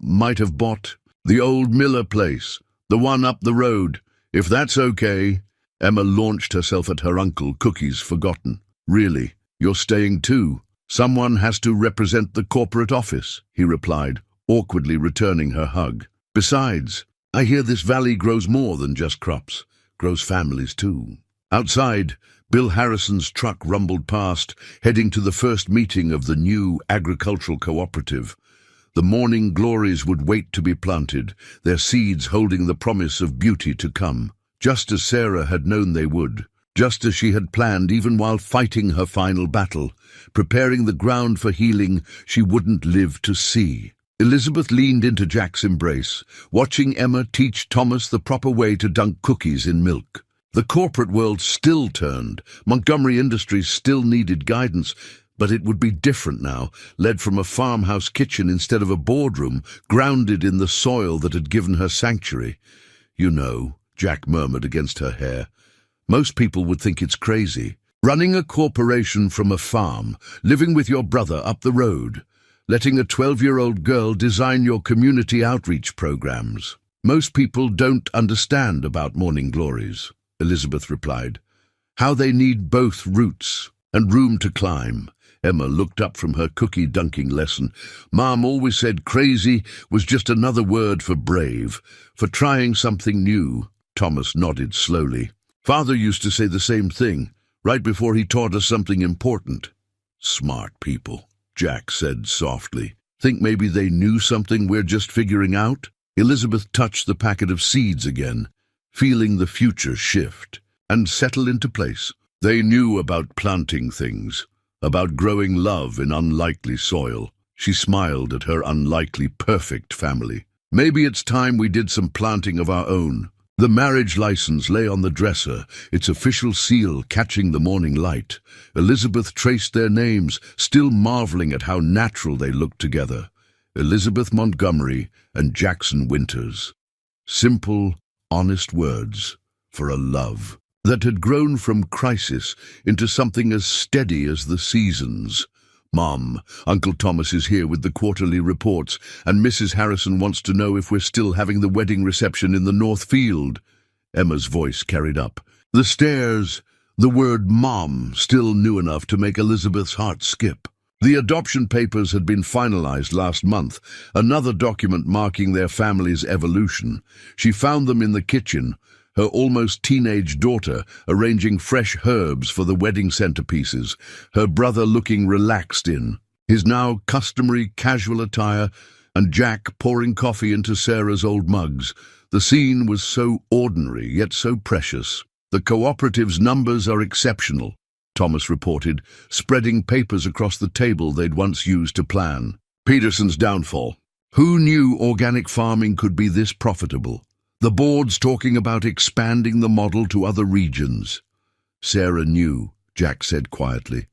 S1: might have bought the old Miller place, the one up the road. If that's okay. Emma launched herself at her uncle, cookies forgotten. Really, you're staying too? Someone has to represent the corporate office, he replied, awkwardly returning her hug. Besides, I hear this valley grows more than just crops, grows families too. Outside, Bill Harrison's truck rumbled past, heading to the first meeting of the new agricultural cooperative. The morning glories would wait to be planted, their seeds holding the promise of beauty to come, just as Sarah had known they would, just as she had planned even while fighting her final battle, preparing the ground for healing she wouldn't live to see. Elizabeth leaned into Jack's embrace, watching Emma teach Thomas the proper way to dunk cookies in milk. The corporate world still turned. Montgomery Industries still needed guidance, but it would be different now, led from a farmhouse kitchen instead of a boardroom, grounded in the soil that had given her sanctuary. You know, Jack murmured against her hair, most people would think it's crazy. Running a corporation from a farm, living with your brother up the road, letting a 12-year-old girl design your community outreach programs. Most people don't understand about morning glories, Elizabeth replied. How they need both roots and room to climb. Emma looked up from her cookie dunking lesson. Mom always said crazy was just another word for brave, for trying something new. Thomas nodded slowly. Father used to say the same thing, right before he taught us something important. Smart people, Jack said softly. Think maybe they knew something we're just figuring out? Elizabeth touched the packet of seeds again, feeling the future shift and settle into place. They knew about planting things, about growing love in unlikely soil. She smiled at her unlikely perfect family. Maybe it's time we did some planting of our own. The marriage license lay on the dresser, its official seal catching the morning light. Elizabeth traced their names, still marveling at how natural they looked together. Elizabeth Montgomery and Jackson Winters. Simple, honest words for a love that had grown from crisis into something as steady as the seasons. Mom, Uncle Thomas is here with the quarterly reports, and Mrs. Harrison wants to know if we're still having the wedding reception in the North Field. Emma's voice carried up. The stairs, the word Mom, still new enough to make Elizabeth's heart skip. The adoption papers had been finalized last month, another document marking their family's evolution. She found them in the kitchen, her almost teenage daughter arranging fresh herbs for the wedding centerpieces, her brother looking relaxed in his now customary casual attire, and Jack pouring coffee into Sarah's old mugs. The scene was so ordinary, yet so precious. The cooperative's numbers are exceptional, Thomas reported, spreading papers across the table they'd once used to plan. Peterson's downfall. Who knew organic farming could be this profitable? The board's talking about expanding the model to other regions. Sarah knew, Jack said quietly.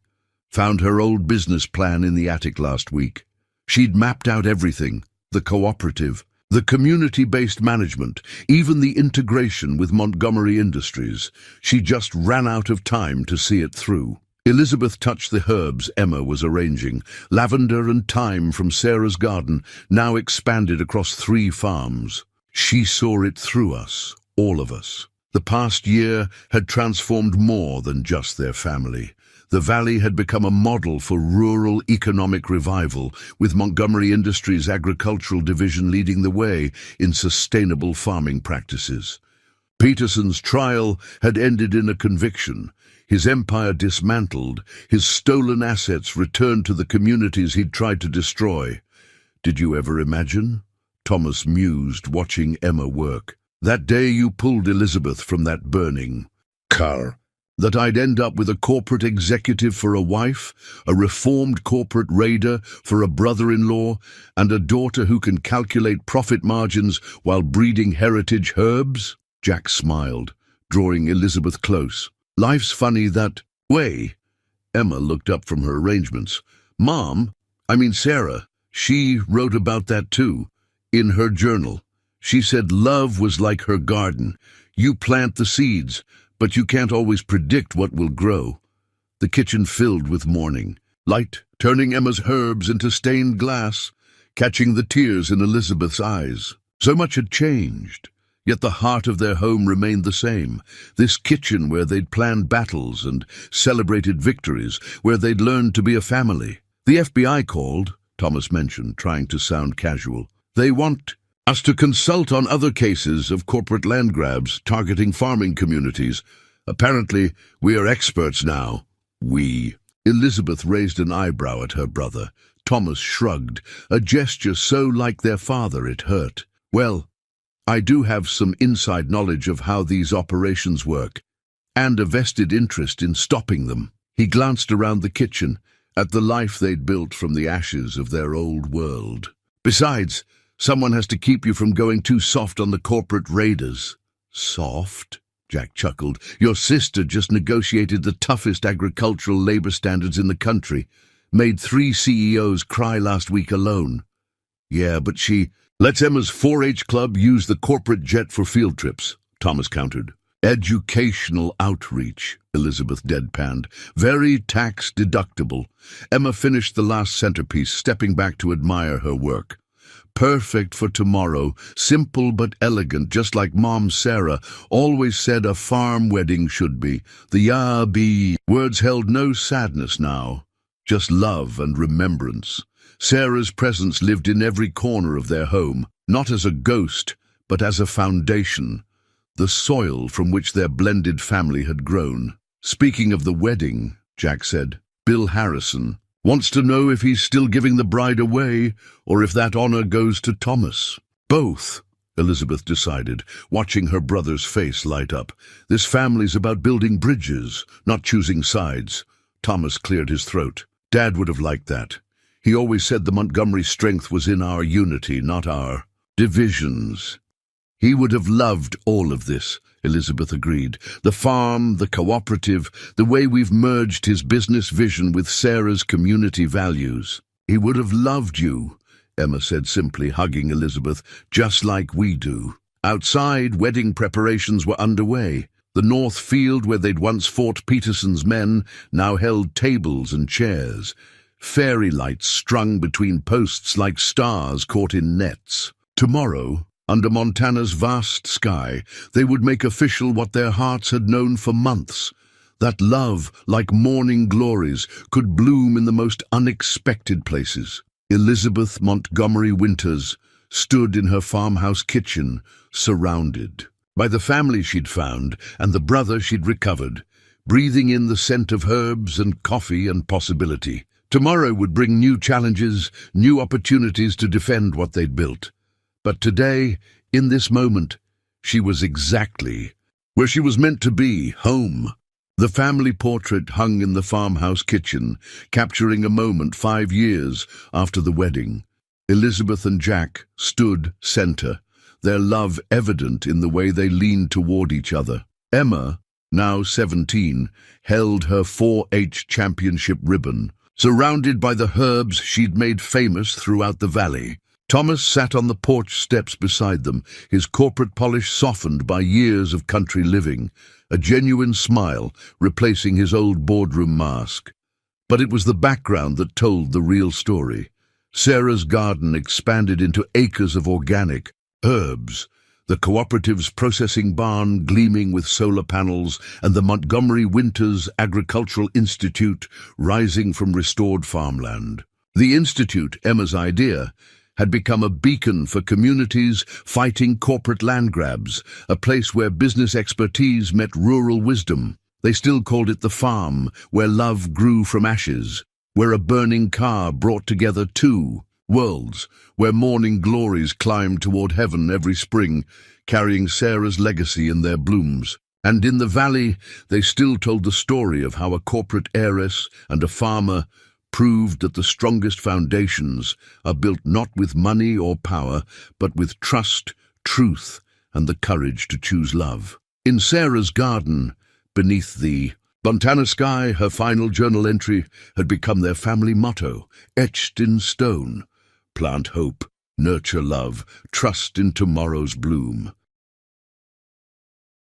S1: Found her old business plan in the attic last week. She'd mapped out everything, the cooperative, the community-based management, even the integration with Montgomery Industries. She just ran out of time to see it through. Elizabeth touched the herbs Emma was arranging. Lavender and thyme from Sarah's garden, now expanded across 3 farms. She saw it through us, all of us. The past year had transformed more than just their family. The valley had become a model for rural economic revival, with Montgomery Industries' agricultural division leading the way in sustainable farming practices. Peterson's trial had ended in a conviction. His empire dismantled, his stolen assets returned to the communities he'd tried to destroy. Did you ever imagine? Thomas mused, watching Emma work. That day you pulled Elizabeth from that burning car. That I'd end up with a corporate executive for a wife, a reformed corporate raider for a brother-in-law, and a daughter who can calculate profit margins while breeding heritage herbs? Jack smiled, drawing Elizabeth close. Life's funny that way. Emma looked up from her arrangements. Sarah, she wrote about that too. In her journal, she said love was like her garden. You plant the seeds, but you can't always predict what will grow. The kitchen filled with morning light, turning Emma's herbs into stained glass, catching the tears in Elizabeth's eyes. So much had changed, yet the heart of their home remained the same. This kitchen where they'd planned battles and celebrated victories, where they'd learned to be a family. The FBI called, Thomas mentioned, trying to sound casual. They want us to consult on other cases of corporate land grabs targeting farming communities. Apparently, we are experts now. We. Elizabeth raised an eyebrow at her brother. Thomas shrugged, a gesture so like their father it hurt. Well, I do have some inside knowledge of how these operations work, and a vested interest in stopping them. He glanced around the kitchen, at the life they'd built from the ashes of their old world. Besides, someone has to keep you from going too soft on the corporate raiders. Soft? Jack chuckled. Your sister just negotiated the toughest agricultural labor standards in the country. Made 3 CEOs cry last week alone. Yeah, but she lets Emma's 4-H club use the corporate jet for field trips, Thomas countered. Educational outreach, Elizabeth deadpanned. Very tax-deductible. Emma finished the last centerpiece, stepping back to admire her work. Perfect for tomorrow, simple but elegant, just like Mom Sarah always said a farm wedding should be. The words held no sadness now, just love and remembrance. Sarah's presence lived in every corner of their home, not as a ghost, but as a foundation, the soil from which their blended family had grown. "Speaking of the wedding," Jack said, "Bill Harrison wants to know if he's still giving the bride away or if that honor goes to Thomas." "Both," Elizabeth decided, watching her brother's face light up. "This family's about building bridges, not choosing sides." Thomas cleared his throat. "Dad would have liked that. He always said the Montgomery strength was in our unity, not our divisions." "He would have loved all of this," Elizabeth agreed. "The farm, the cooperative, the way we've merged his business vision with Sarah's community values." "He would have loved you," Emma said simply, hugging Elizabeth, "just like we do." Outside, wedding preparations were underway. The north field where they'd once fought Peterson's men now held tables and chairs, fairy lights strung between posts like stars caught in nets. Tomorrow, under Montana's vast sky, they would make official what their hearts had known for months, that love, like morning glories, could bloom in the most unexpected places. Elizabeth Montgomery Winters stood in her farmhouse kitchen, surrounded by the family she'd found and the brother she'd recovered, breathing in the scent of herbs and coffee and possibility. Tomorrow would bring new challenges, new opportunities to defend what they'd built. But today, in this moment, she was exactly where she was meant to be, home. The family portrait hung in the farmhouse kitchen, capturing a moment 5 years after the wedding. Elizabeth and Jack stood center, their love evident in the way they leaned toward each other. Emma, now 17, held her 4-H championship ribbon, surrounded by the herbs she'd made famous throughout the valley. Thomas sat on the porch steps beside them, his corporate polish softened by years of country living, a genuine smile replacing his old boardroom mask. But it was the background that told the real story. Sarah's garden expanded into acres of organic herbs, the cooperative's processing barn gleaming with solar panels, and the Montgomery Winters Agricultural Institute rising from restored farmland. The institute, Emma's idea, had become a beacon for communities fighting corporate land grabs, a place where business expertise met rural wisdom. They still called it the farm, where love grew from ashes, where a burning car brought together two worlds, where morning glories climbed toward heaven every spring, carrying Sarah's legacy in their blooms. And in the valley, they still told the story of how a corporate heiress and a farmer proved that the strongest foundations are built not with money or power, but with trust, truth, and the courage to choose love. In Sarah's garden, beneath the Montana sky, her final journal entry had become their family motto, etched in stone. Plant hope, nurture love, trust in tomorrow's bloom.